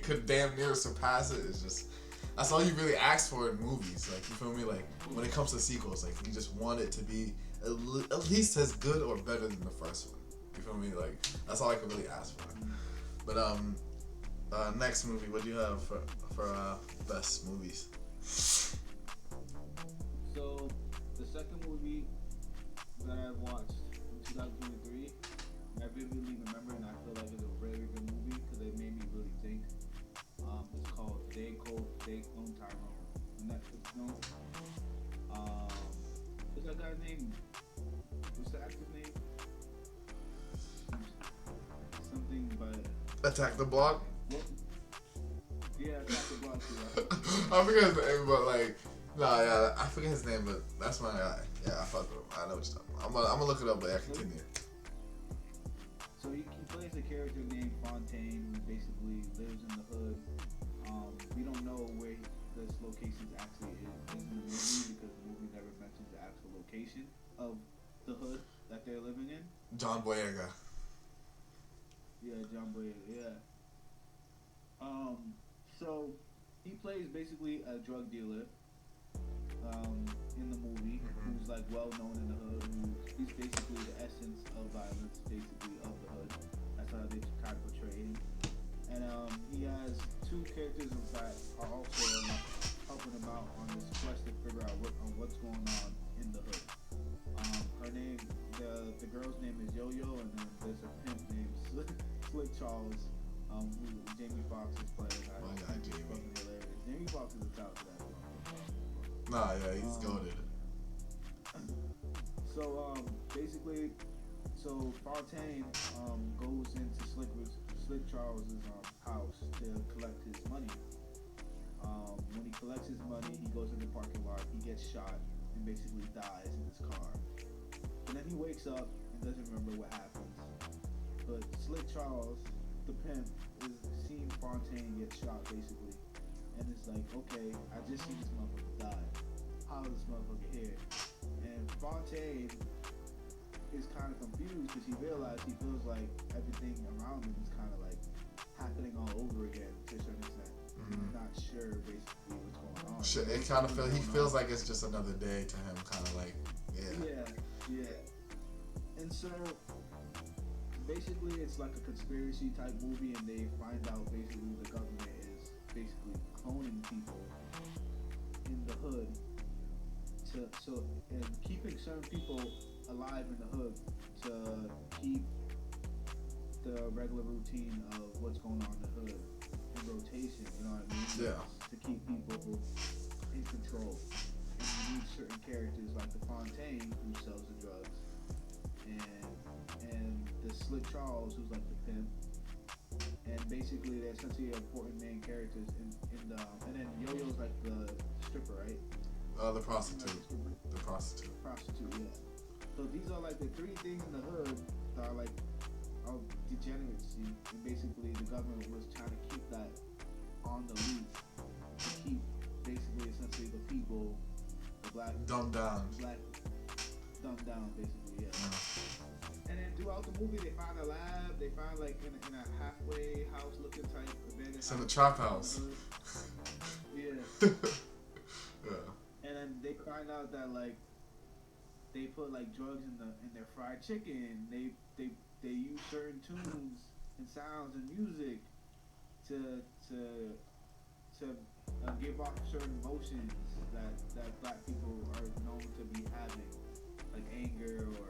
could damn near surpass it is just, that's all you really ask for in movies. Like, you feel me? Like, when it comes to sequels, like, you just want it to be at least as good or better than the first one. You feel me? Like, that's all I could really ask for. But next movie, what do you have for best movies? So the second movie that I watched. 2023, I vividly remember, and I feel like it's a very good movie because it made me really think. It's called No. What's that guy's name? What's the actor's name? Something by. Attack the Block. What? Yeah, Attack the Block. Yeah. I forget his name, but like, nah, yeah, I forget his name, but that's my guy. Yeah, I fuck with him. I know what you're talking about. I'm gonna look it up, but yeah, continue. So he plays a character named Fontaine, who basically lives in the hood. We don't know where this location actually is in the movie because the movie never mentions the actual location of the hood that they're living in. John Boyega. Yeah, John Boyega. Yeah. So he plays basically a drug dealer. In the movie, who's like well known in the hood, he's basically the essence of violence, basically of the hood. That's how they try to portray him. And he has two characters that are also helping him out on this quest to figure out what's going on in the hood. Her name, the girl's name is Yo-Yo, and then there's a pimp named Slick Charles, who Jamie Foxx is playing. My guy, Jamie. Fucking hilarious. Jamie Foxx is the top of that. Nah, yeah, he's goated. So basically, Fontaine goes into Slick Charles's house to collect his money. When he collects his money, he goes in the parking lot. He gets shot and basically dies in his car. And then he wakes up and doesn't remember what happens. But Slick Charles, the pimp, is seeing Fontaine get shot basically, and it's like, okay, I just seen this motherfucker die. How is this motherfucker here? And Fontaine is kind of confused because he feels like everything around him is kind of like happening all over again to a certain extent. He's not sure basically what's going on. Shit, it kind of feels like it's just another day to him, kind of like, yeah. Yeah. And so basically it's like a conspiracy type movie, and they find out basically the government is basically cloning people in the hood and keeping certain people alive in the hood to keep the regular routine of what's going on in the hood in rotation, you know what I mean? Yeah. To keep people in control. And you need certain characters like the Fontaine, who sells the drugs, and the Slick Charles, who's like the pimp. And basically they're essentially important main characters in the and then Yo-Yo's like the stripper, right? The prostitute. The prostitute. Prostitute, yeah. So these are like the three things in the hood that are like of degeneracy, and basically the government was trying to keep that on the loop, to keep basically essentially the people, the black Dumbed down. Dumbed down, basically, yeah. And then throughout the movie, they find a lab. They find like in a halfway house looking type abandoned It's house. in the trap house. Yeah. Yeah. And then they find out that like they put like drugs in their fried chicken. They use certain tunes and sounds and music to give off certain emotions that black people are known to be having, like anger or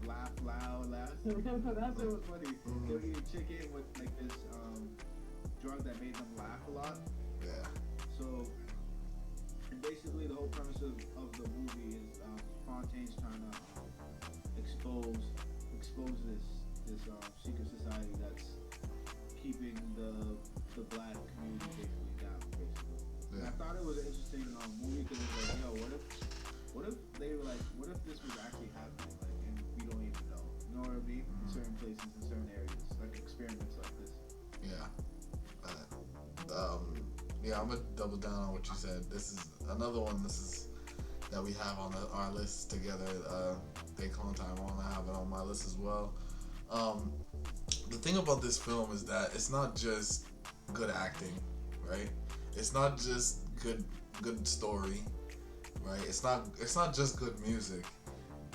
laugh loud. That's what was funny. They were eating chicken with like this drug that made them laugh a lot. Yeah. So, and basically the whole premise of the movie is Fontaine's trying to expose this secret society that's keeping the black community basically down, basically. And I thought it was an interesting movie because it was like, yo, what if they were like, what if this was actually happening, like, and we don't even know? You know what I mean? In certain places, in certain areas, like experiments like this. Yeah. Yeah, I'm gonna double down on what you said. This is another one. That we have on our list together. Day Clone Time. I want to have it on my list as well. The thing about this film is that it's not just good acting, right? It's not just good story, right? It's not just good music.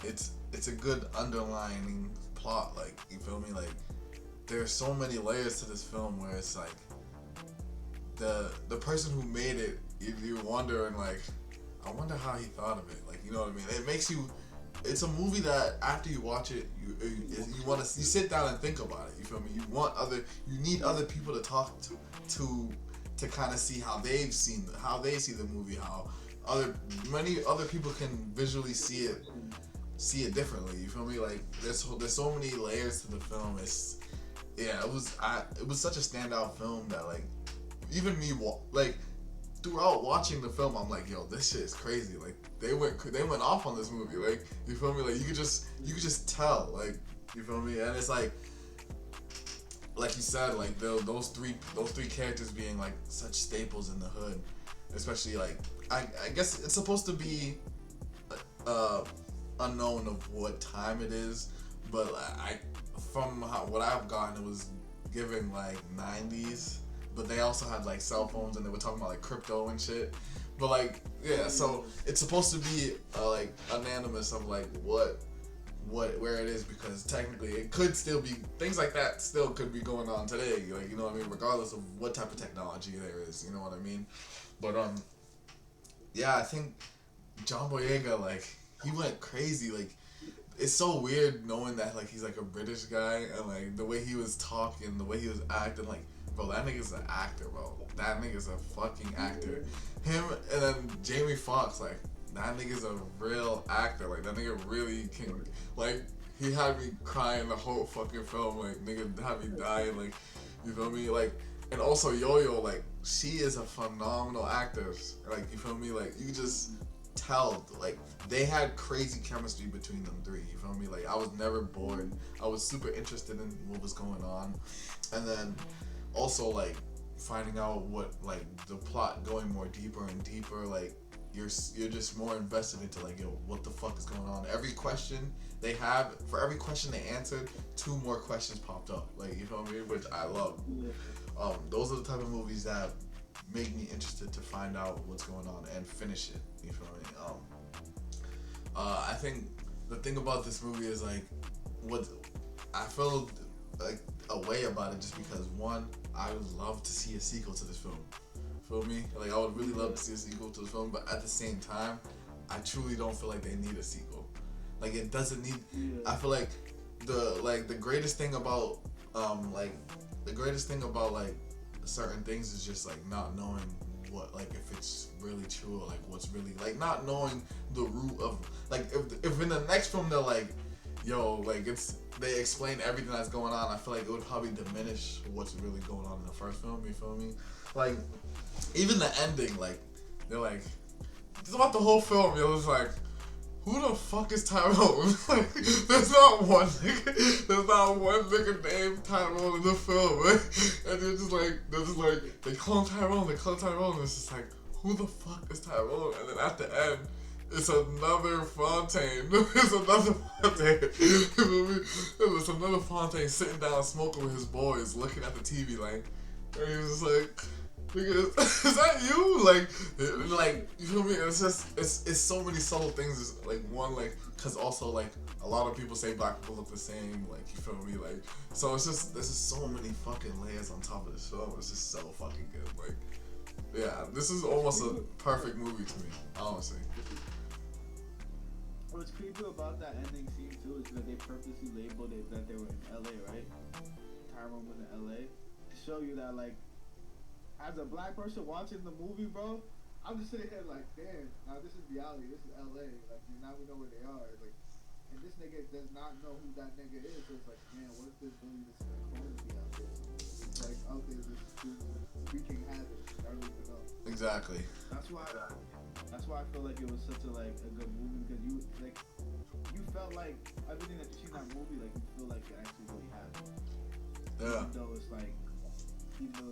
It's a good underlining plot. Like, you feel me? Like, there's so many layers to this film where it's like the person who made it, you're wondering like, I wonder how he thought of it. Like, you know what I mean? It makes you. It's a movie that after you watch it, you sit down and think about it. You feel me? You need other people to talk to to kind of see how they see the movie, how many other people can visually see it differently. You feel me? Like there's so many layers to the film. It was such a standout film that like even me like throughout watching the film, I'm like, yo, this shit is crazy. Like they went off on this movie. Like you feel me? Like you could just tell. Like you feel me? And it's like you said, like those three characters being like such staples in the hood, especially like I guess it's supposed to be unknown of what time it is, but what I've gotten, it was giving like 90s, but they also had like cell phones and they were talking about like crypto and shit. But like yeah, so it's supposed to be like anonymous of like where it is, because technically it could still be things like that still could be going on today, like you know what I mean, regardless of what type of technology there is, you know what I mean. But yeah, I think John Boyega, like he went crazy. Like it's so weird knowing that like he's like a British guy, and like the way he was talking, the way he was acting, like bro, that nigga's an actor, bro. That nigga's a fucking actor. Him and then Jamie Foxx, like that nigga's a real actor. Like that nigga really can. Like he had me crying the whole fucking film. Like nigga had me dying. Like you feel me? Like and also Yo-Yo, like she is a phenomenal actor. Like you feel me? Like you just tell like they had crazy chemistry between them three. You feel me? Like I was never bored. I was super interested in what was going on, and then also like finding out what like the plot going more deeper and deeper. Like you're just more invested into like, yo, what the fuck is going on? Every question they have, for every question they answered, 2 more questions popped up. Like you feel me? Which I love. Those are the type of movies that make me interested to find out what's going on and finish it. You feel me? I think the thing about this movie is like, what I feel like a way about it, just because one, I would love to see a sequel to this film. Feel me? Like I would really love to see a sequel to this film, but at the same time, I truly don't feel like they need a sequel. Like it doesn't need. I feel like the greatest thing about certain things is just like not knowing what, like if it's really true or like what's really, like not knowing the root of, like if in the next film they're like, yo, like they explain everything that's going on, I feel like it would probably diminish what's really going on in the first film. You feel me? Like even the ending, like they're like, it's about the whole film. It was like, who the fuck is Tyrone? Like, there's not one nigga named Tyrone in the film, right? And they're just like, they call him Tyrone. It's just like, who the fuck is Tyrone? And then at the end, it's another Fontaine. It's another Fontaine sitting down smoking with his boys, looking at the TV, like, and he was just like, nigga, is that you? Like, you feel me? It's just, it's so many subtle things. It's like one, like, cause also like a lot of people say black people look the same. Like, you feel me? Like, so it's just, there's just so many fucking layers on top of this film. It's just so fucking good. Like, yeah, this is almost a perfect movie to me, honestly. What's creepy about that ending scene too is that they purposely labeled it that they were in LA, right? Tyrone was in LA to show you that, like, as a black person watching the movie, bro, I'm just sitting here like, damn, now this is reality. This is LA. Like, now we know where they are. Like, and this nigga does not know who that nigga is. So it's like, man, what if this really this corner be out there? It's like out there, this wreaking havoc. I don't even know. Exactly. That's why I feel like it was such a good movie, because you felt like everything that you see in that movie, like you feel like it actually really happened. Yeah. Even though it's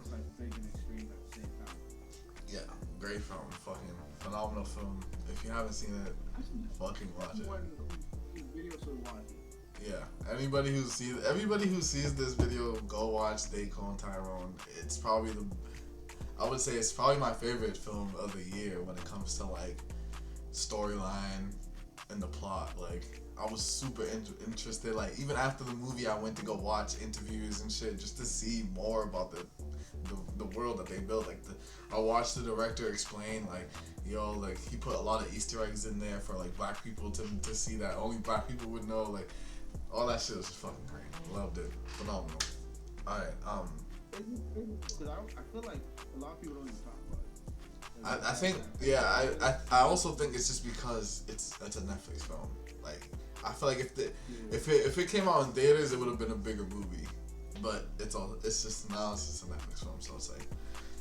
like big and extreme at the same time. Yeah, great film, fucking phenomenal film. If you haven't seen it, fucking watch it. Video, so watch it. Yeah, everybody who sees this video, go watch They Clone Tyrone. It's probably I would say it's probably my favorite film of the year when it comes to like storyline and the plot. Like I was super interested. Like even after the movie, I went to go watch interviews and shit just to see more about the world that they built. Like I watched the director explain like, yo, like he put a lot of Easter eggs in there for like black people to see that only black people would know. Like all that shit was just fucking great. Loved it. Phenomenal. Alright, Because I feel like a lot of people don't even talk about it. I think I also think it's just because it's a Netflix film. Like I feel like if it came out in theaters, it would have been a bigger movie. But it's just a Netflix film, so it's like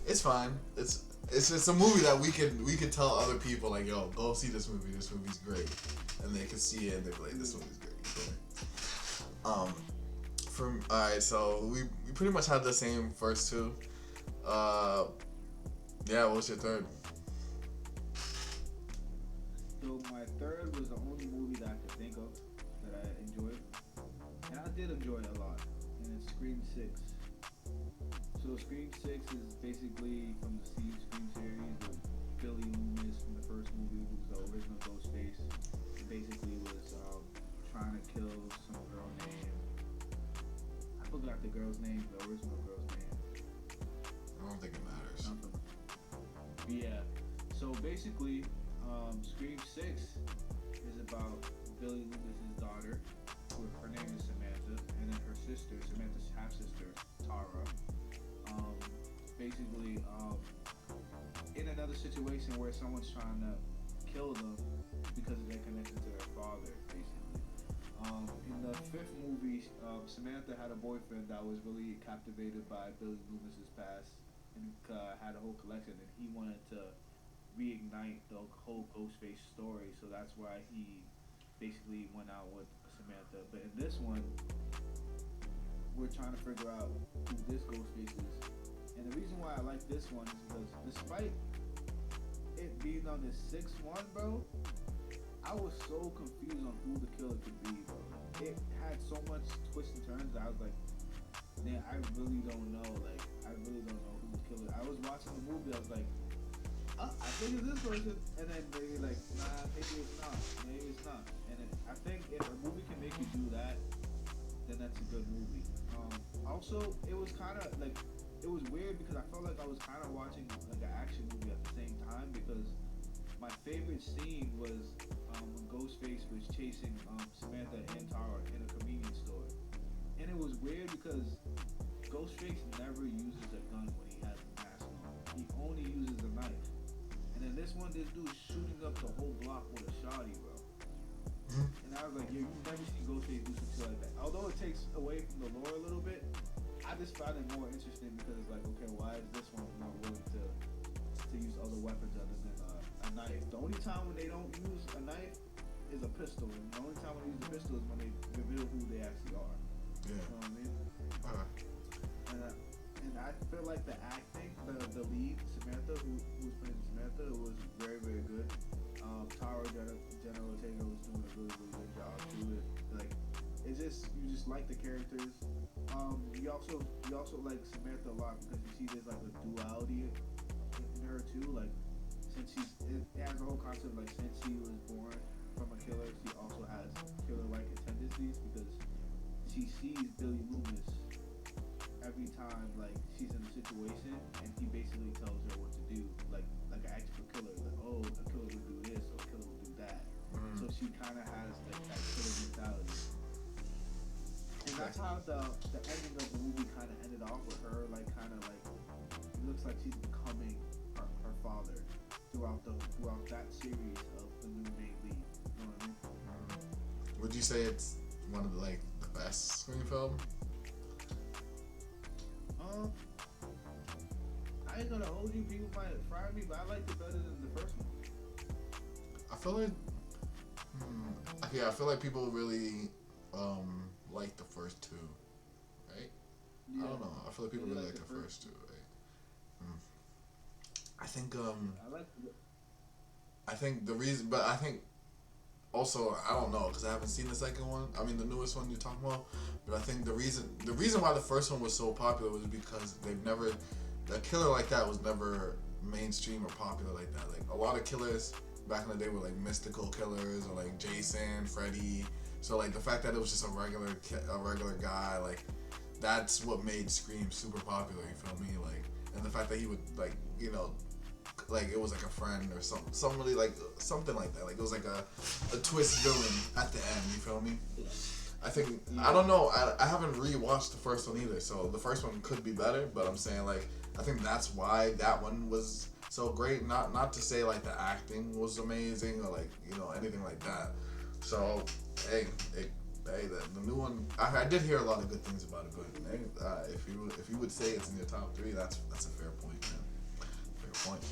it's fine. It's just a movie that we could tell other people like, yo, go see this movie. This movie's great, and they can see it and they're like, this movie's great. You feel me? Alright, so we pretty much had the same first two. Yeah, what was your third? So my third was the only movie that I could think of that I enjoyed, and I did enjoy it a lot, and it's Scream 6. So Scream 6 is basically from the Scream series with Billy Loomis from the first movie, who's the original Ghostface. He basically was trying to kill some girl named, I forgot the girl's name, the original girl's name. I don't think it matters. Yeah. So basically, Scream 6 is about Billy Loomis' daughter. Her name is Samantha, and then her sister, Samantha's half sister, Tara. Basically, in another situation where someone's trying to kill them because of their connection to their father, basically. In the fifth movie, Samantha had a boyfriend that was really captivated by Billy Loomis' past and had a whole collection, and he wanted to reignite the whole Ghostface story, so that's why he basically went out with Samantha. But in this one, we're trying to figure out who this Ghostface is. And the reason why I like this one is because despite it being on the sixth one, bro, I was so confused on who the killer could be, bro. It had so much twists and turns that I was like, man, I really don't know. Like, I really don't know who the killer. I was watching the movie, I was like, I think it's this person, and then they like, nah, maybe it's not. Maybe it's not. And I think if a movie can make you do that, then that's a good movie. Also, it was kind of like, it was weird because I felt like I was kind of watching like an action movie at the same time, because my favorite scene was when Ghostface was chasing Samantha and Tara in a convenience store. And it was weird because Ghostface never uses a gun when he has a mask on. He only uses a knife. And then this one, this dude's shooting up the whole block with a shotty, bro. And I was like, yo, you've never seen Ghostface do some shit like that. Although it takes away from the lore a little bit, I just found it more interesting because it's like, okay, why is this one not willing to use other weapons other than a knife? The only time when they don't use a knife is a pistol. And the only time when they use a pistol is when they reveal who they actually are. Yeah. You know what I mean? And I feel like the acting, the lead, Samantha, who was playing Samantha, was very, very good. Tara Jenna Ortega was doing a really, really good job too. Like, it's just, you just like the characters. You also like Samantha a lot because you see there's like a duality in her too. Like, since it has the whole concept, like, since she was born from a killer, she also has killer-like tendencies because she sees Billy Loomis every time, like, she's in a situation, and he basically tells her what to do, like an actual killer, like, oh, a killer would do this, or a killer would do that. So she kind of has like that killer mentality, and that's how the ending of the movie kind of ended off with her, like, kind of like, it looks like she's becoming her father throughout that series of the new main lead. You know what I mean? Would you say it's one of the best Scream film? I ain't gonna hold you. People might fire me, but I liked it better than the first one. I feel like, I feel like people really like the first two, right? Yeah. I don't know. I feel like people really like the first two, right? I think I like it. I think the reason, but I think also, I don't know, because I haven't seen the second one. I mean, the newest one you're talking about. But I think the reason why the first one was so popular was because a killer like that was never mainstream or popular like that. Like, a lot of killers back in the day were like mystical killers, or like Jason, Freddy. So like the fact that it was just a regular guy, like, that's what made Scream super popular. You feel me? Like, and the fact that he would, like, you know, like, it was like a friend or somebody, like something like that. Like, it was like a twist villain at the end. You feel me? I think I don't know. I haven't rewatched the first one either, so the first one could be better. But I'm saying like I think that's why that one was so great. Not to say like the acting was amazing or like anything like that. So hey, the new one I did hear a lot of good things about it. But hey, if you would say it's in your top three, that's a fair point, man. Fair point.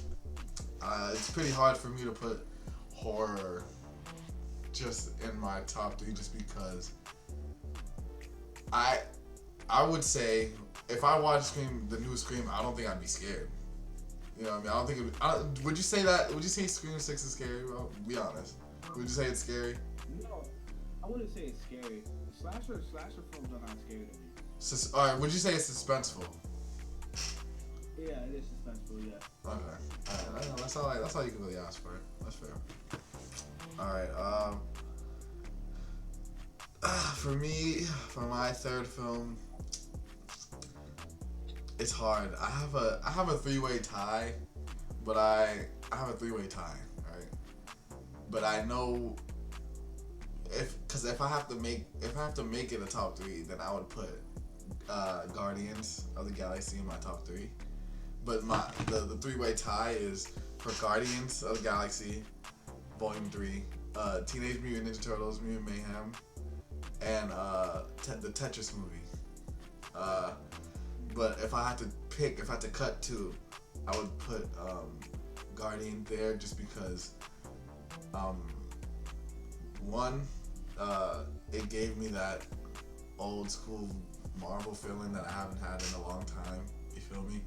It's pretty hard for me to put horror just in my top three just because I would say if I watched Scream, the new Scream, I don't think I'd be scared. You know what I mean? I don't think would you say that? Would you say Scream 6 is scary? Well, be honest. Would you say it's scary? No, I wouldn't say it's scary. Slasher films are not scary to me. Alright, would you say it's suspenseful? Yeah, it is suspenseful, yeah. Okay. Alright, that's all you can really ask for. That's fair. Alright, for me, for my third film, it's hard. I have a three-way tie, but I have a three-way tie, right? But I know if I have to make it a top three, then I would put Guardians of the Galaxy in my top three. But the three-way tie is for Guardians of the Galaxy, Volume 3, Teenage Mutant Ninja Turtles, Mutant Mayhem, and the Tetris movie. But if I had to cut two, I would put Guardian there just because one, it gave me that old school Marvel feeling that I haven't had in a long time. You feel me?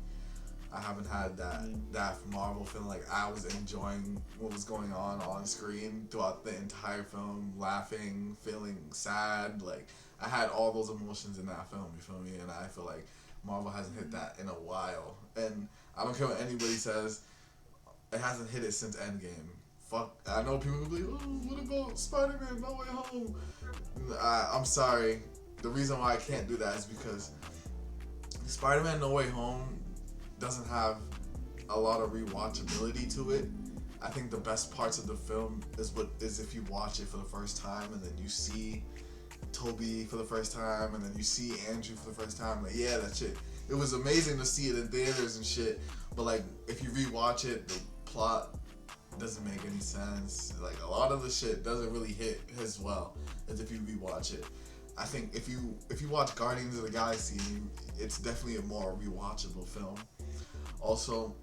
I haven't had that Marvel feeling. Like I was enjoying what was going on screen throughout the entire film, laughing, feeling sad. Like I had all those emotions in that film. You feel me? And I feel like Marvel hasn't hit that in a while. And I don't care what anybody says, it hasn't hit it since Endgame. Fuck, I know people will be like, oh, what about Spider-Man No Way Home? I'm sorry. The reason why I can't do that is because Spider-Man No Way Home doesn't have a lot of rewatchability to it. I think the best parts of the film is if you watch it for the first time and then you see Toby for the first time and then you see Andrew for the first time. Like, yeah, that shit. It was amazing to see it in theaters and shit. But like, if you rewatch it, the plot doesn't make any sense. Like, a lot of the shit doesn't really hit as well as if you rewatch it. I think if you watch Guardians of the Galaxy, it's definitely a more rewatchable film. Also,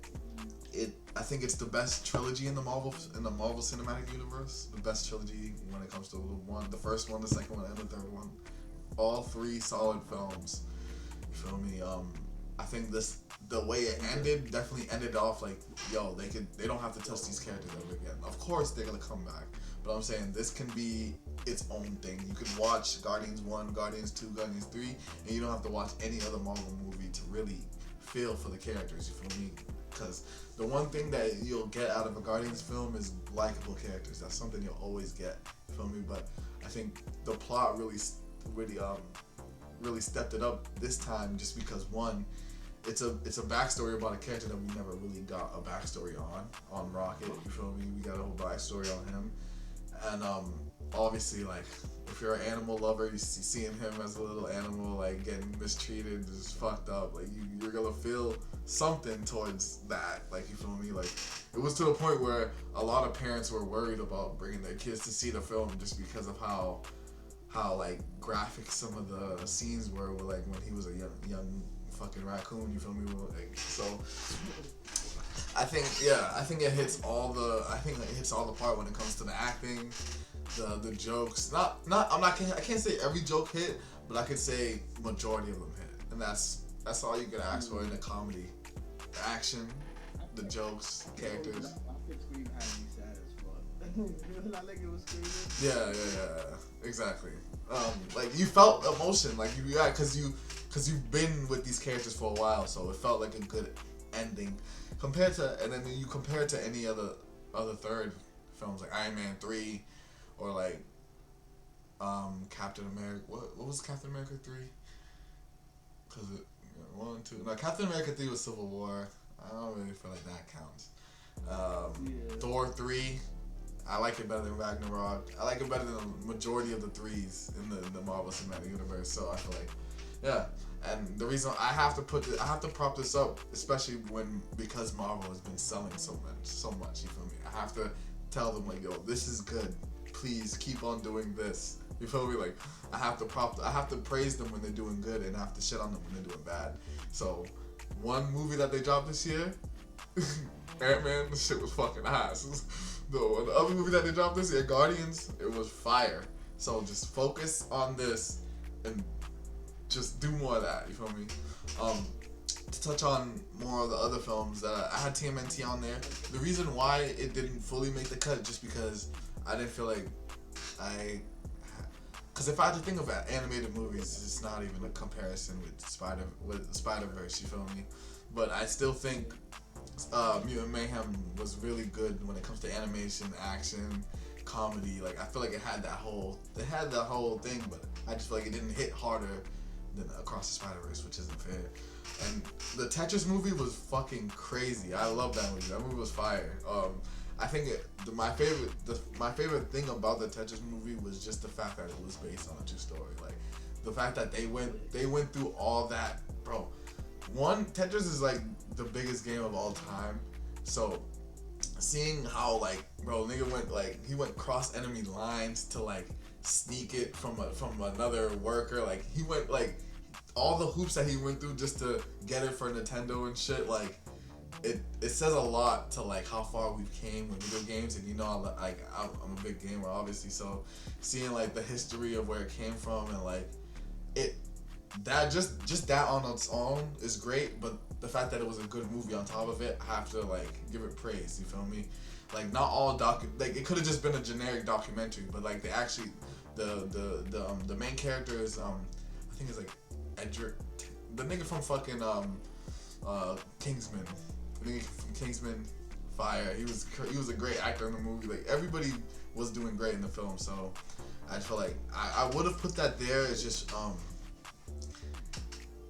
I think it's the best trilogy in the Marvel Cinematic Universe. The best trilogy when it comes to the first one, the second one, and the third one. All three solid films. You feel me? I think the way it ended definitely ended off like, yo, they don't have to touch these characters ever again. Of course they're gonna come back, but I'm saying this can be its own thing. You can watch Guardians 1, Guardians 2, Guardians 3, and you don't have to watch any other Marvel movie to really feel for the characters. You feel me? Because the one thing that you'll get out of a Guardians film is likable characters. That's something you'll always get. You feel me? But I think the plot really stepped it up this time, just because one, it's a backstory about a character that we never really got a backstory on Rocket. You feel me? We got a whole backstory on him, and obviously, like, if you're an animal lover, you seeing him as a little animal, like, getting mistreated is fucked up. Like, you're gonna feel something towards that. Like, you feel me? Like, it was to a point where a lot of parents were worried about bringing their kids to see the film just because of how like graphic some of the scenes were like when he was a young fucking raccoon. You feel me? Like, so I think it hits all the part when it comes to the acting, the jokes. I can't say every joke hit, but I could say majority of them hit, and that's all you can ask for in a comedy. The action, the jokes, the characters. I think Scream had me sad as fuck. Not like it was screaming. Yeah, exactly. Like you felt emotion, like because you've been with these characters for a while, so it felt like a good ending. And then you compare it to any other third films like Iron Man 3 or like Captain America. What was Captain America 3? Cause Captain America 3 was Civil War. I don't really feel like that counts. Thor 3. I like it better than Ragnarok. I like it better than the majority of the threes in the Marvel Cinematic Universe. So I feel like, yeah. And the reason I have to prop this up, especially because Marvel has been selling so much. You feel me? I have to tell them like, yo, this is good. Please keep on doing this. You feel me? Like, I have to praise them when they're doing good, and I have to shit on them when they're doing bad. So, one movie that they dropped this year, Ant-Man, the shit was fucking ass. The other movie that they dropped this year, Guardians, it was fire. So just focus on this and just do more of that. You feel me? To touch on more of the other films, I had TMNT on there. The reason why it didn't fully make the cut just because I didn't feel like because if I had to think of animated movies, it's not even a comparison with Spider-Verse. You feel me? But I still think Mutant Mayhem was really good when it comes to animation, action, comedy. Like I feel like it had that whole thing, but I just feel like it didn't hit harder than Across the Spider-Verse, which isn't fair. And the Tetris movie was fucking crazy. I love that movie. That movie was fire. I think my favorite thing about the Tetris movie was just the fact that it was based on a true story. Like the fact that they went through all that, bro. One, Tetris is like the biggest game of all time. So seeing how like, bro, nigga went cross enemy lines to like sneak it from another worker. Like he went like all the hoops that he went through just to get it for Nintendo and shit. Like it says a lot to like how far we've came with video games. And you know, I'm a big gamer obviously. So seeing like the history of where it came from and like that just that on its own is great, but the fact that it was a good movie on top of it, I have to like give it praise. You feel me? Like not all like it could have just been a generic documentary, but like they actually the main character is I think it's like Edric, the nigga from fucking Kingsman, the nigga from Kingsman, fire. He was a great actor in the movie. Like everybody was doing great in the film, so I feel like I would have put that there. It's just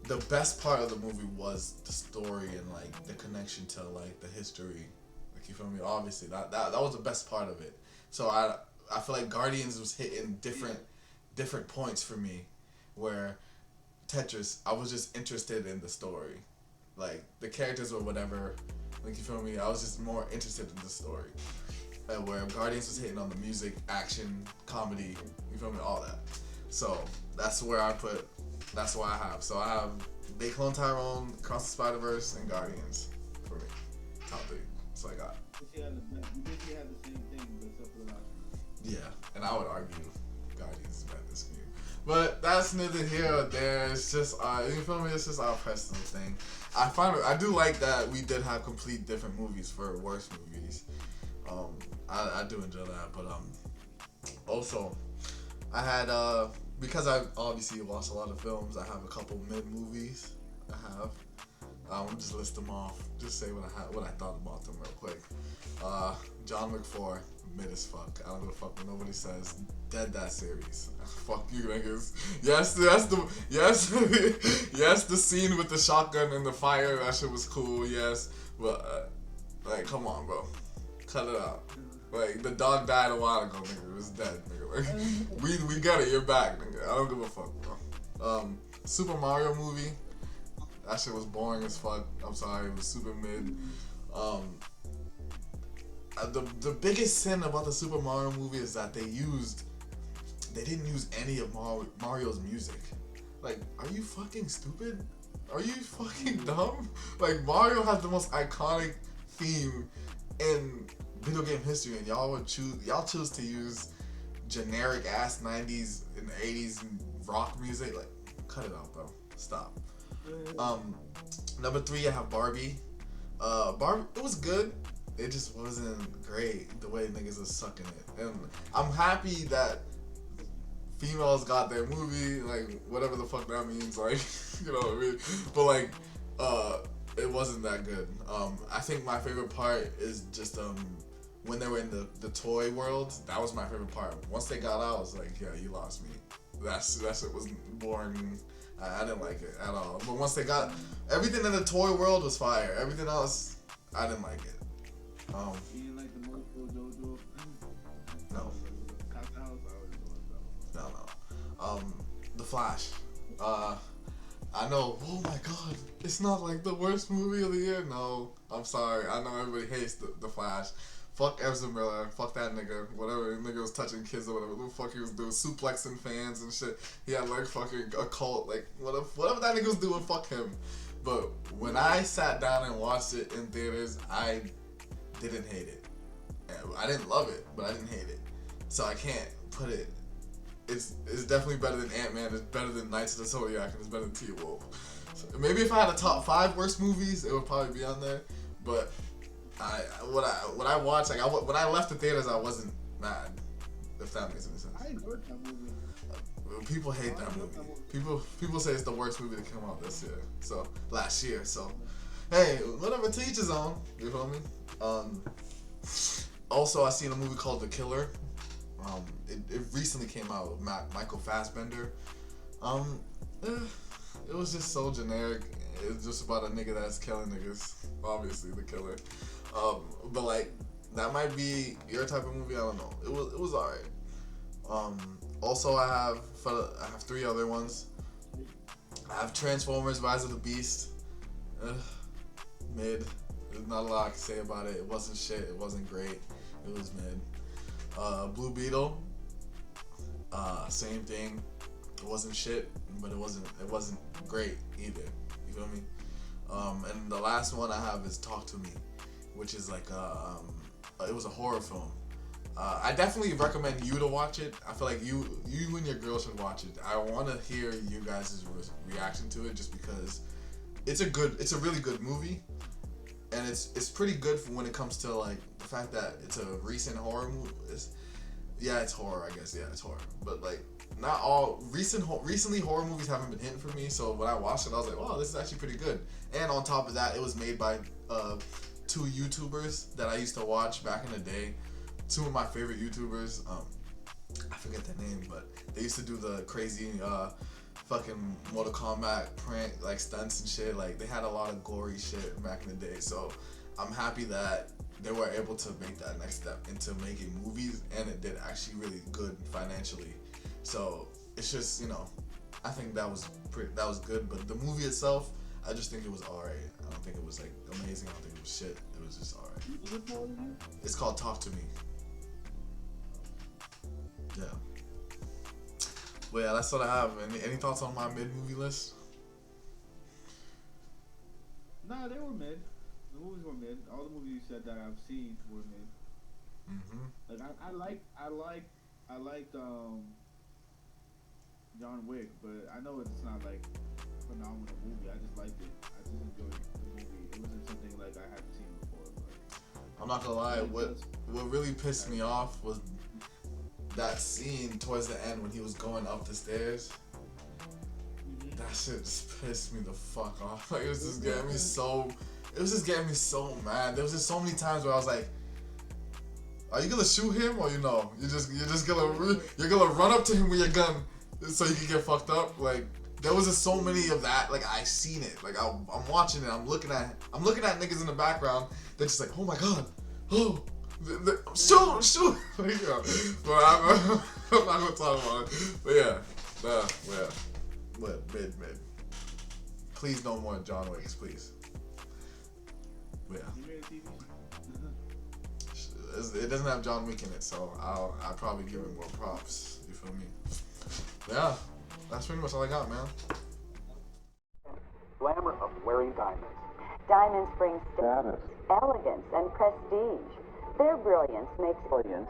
the best part of the movie was the story and like the connection to like the history. Like you feel me? Obviously that was the best part of it. So I feel like Guardians was hitting different points for me, where Tetris I was just interested in the story, like the characters or whatever. Like you feel me? I was just more interested in the story. Where Guardians was hitting on the music, action, comedy. You feel me? All that. So that's where that's why I have. So I have They Clone Tyrone, Across the Spider-Verse, and Guardians for me. Top 3. That's what I got. You basically have the same thing, but except for the last one. Yeah, and I would argue Guardians is better this year. But that's neither here or there. It's just you feel me? It's just our personal thing. I do like that we did have complete different movies for worst movies. I do enjoy that, but also I had because I obviously watched a lot of films, I have a couple mid movies. I'll just list them off. Just say what I thought about them real quick. John Wick 4, mid as fuck. I don't give a fuck what nobody says. Dead that series. Fuck you niggas. Yes, the scene with the shotgun and the fire, that shit was cool. Yes, but like, come on, bro, cut it out. Like the dog died a while ago, nigga. It was dead, nigga. Like we got it. You're back, nigga. I don't give a fuck, bro. Super Mario movie. That shit was boring as fuck. I'm sorry, it was super mid. The biggest sin about the Super Mario movie is that they didn't use any of Mario's music. Like, are you fucking stupid? Are you fucking dumb? Like, Mario has the most iconic theme in video game history, and y'all choose to use generic ass 90s and 80s rock music. Like, cut it out, bro. Stop. Number 3, I have Barbie. Barbie, it was good. It just wasn't great the way niggas was sucking it. And I'm happy that females got their movie, like whatever the fuck that means, like, you know what I mean? But like, it wasn't that good. I think my favorite part is just when they were in the toy world. That was my favorite part. Once they got out, I was like, yeah, you lost me. That shit was boring. I didn't like it at all. But once they got everything in the toy world was fire. Everything else, I didn't like it. You didn't like the Mojo Jojo? The Flash. I know. Oh my God, it's not like the worst movie of the year. No, I'm sorry. I know everybody hates the Flash. Fuck Ezra Miller. Fuck that nigga. Whatever nigga was touching kids or whatever the fuck he was doing, suplexing fans and shit. He had like fucking a cult. Like whatever that nigga was doing. Fuck him. But when I sat down and watched it in theaters, I didn't hate it. I didn't love it, but I didn't hate it. So I can't put it. It's definitely better than Ant-Man. It's better than Knights of the Zodiac, and it's better than T-Wolf. So maybe if I had a top 5 worst movies, it would probably be on there. But when I watched, like when I left the theaters, I wasn't mad. If that makes any sense. I enjoyed that movie. People hate that movie. People say it's the worst movie to come out this year. So last year. So hey, whatever, to each his own. You feel me? Also, I seen a movie called The Killer. It recently came out with Michael Fassbender. It was just so generic. It's just about a nigga that's killing niggas. Obviously, The Killer. But like that might be your type of movie. I don't know. It was alright. Also, I have 3 other ones. I have Transformers: Rise of the Beast. Mid. There's not a lot I can say about it. It wasn't shit. It wasn't great. It was mid. Blue Beetle. Same thing. It wasn't shit, but it wasn't great either. You feel me? And the last one I have is Talk to Me, which is like it was a horror film. I definitely recommend you to watch it. I feel like you and your girl should watch it. I want to hear you guys' reaction to it, just because it's a really good movie, and it's pretty good for when it comes to like the fact that it's a recent horror movie. It's horror, I guess. Yeah, it's horror, but like not all recently horror movies haven't been hitting for me. So when I watched it, I was like, wow, this is actually pretty good. And on top of that, it was made by 2 YouTubers that I used to watch back in the day. 2 of my favorite YouTubers. I forget their name, but they used to do the crazy fucking Mortal Kombat prank like stunts and shit. Like they had a lot of gory shit back in the day. So I'm happy that they were able to make that next step into making movies, and it did actually really good financially. So it's just, I think that was good. But the movie itself, I just think it was alright. I don't think it was like amazing. I don't think it was shit. It was just alright. It's called Talk to Me. Yeah. But yeah, that's what I have. Any thoughts on my mid movie list? Nah, they were mid. The movies were mid. All the movies you said that I've seen were mid. Like I liked John Wick, but I know it's not like a phenomenal movie. I just liked it. I just enjoyed the movie. It wasn't something like I hadn't seen before. But I'm not gonna lie. What really pissed me off was that scene towards the end when he was going up the stairs. That shit just pissed me the fuck off. Like it was just getting me so mad. There was just so many times where I was like, are you gonna shoot him or you're just gonna run up to him with your gun so you can get fucked up? Like there was just so many of that. Like I seen it. Like I'm watching it. I'm looking at niggas in the background. They're just like, oh my god, oh. Shoot! Like, yeah. But I'm not gonna talk about it. But yeah, but mid. Please no more John Wicks, please. But yeah. It doesn't have John Wick in it, so I'll probably give it more props. You feel me? But yeah, that's pretty much all I got, man. Glamour of wearing diamonds. Diamonds bring Status. elegance and prestige. Their brilliance makes Brilliance.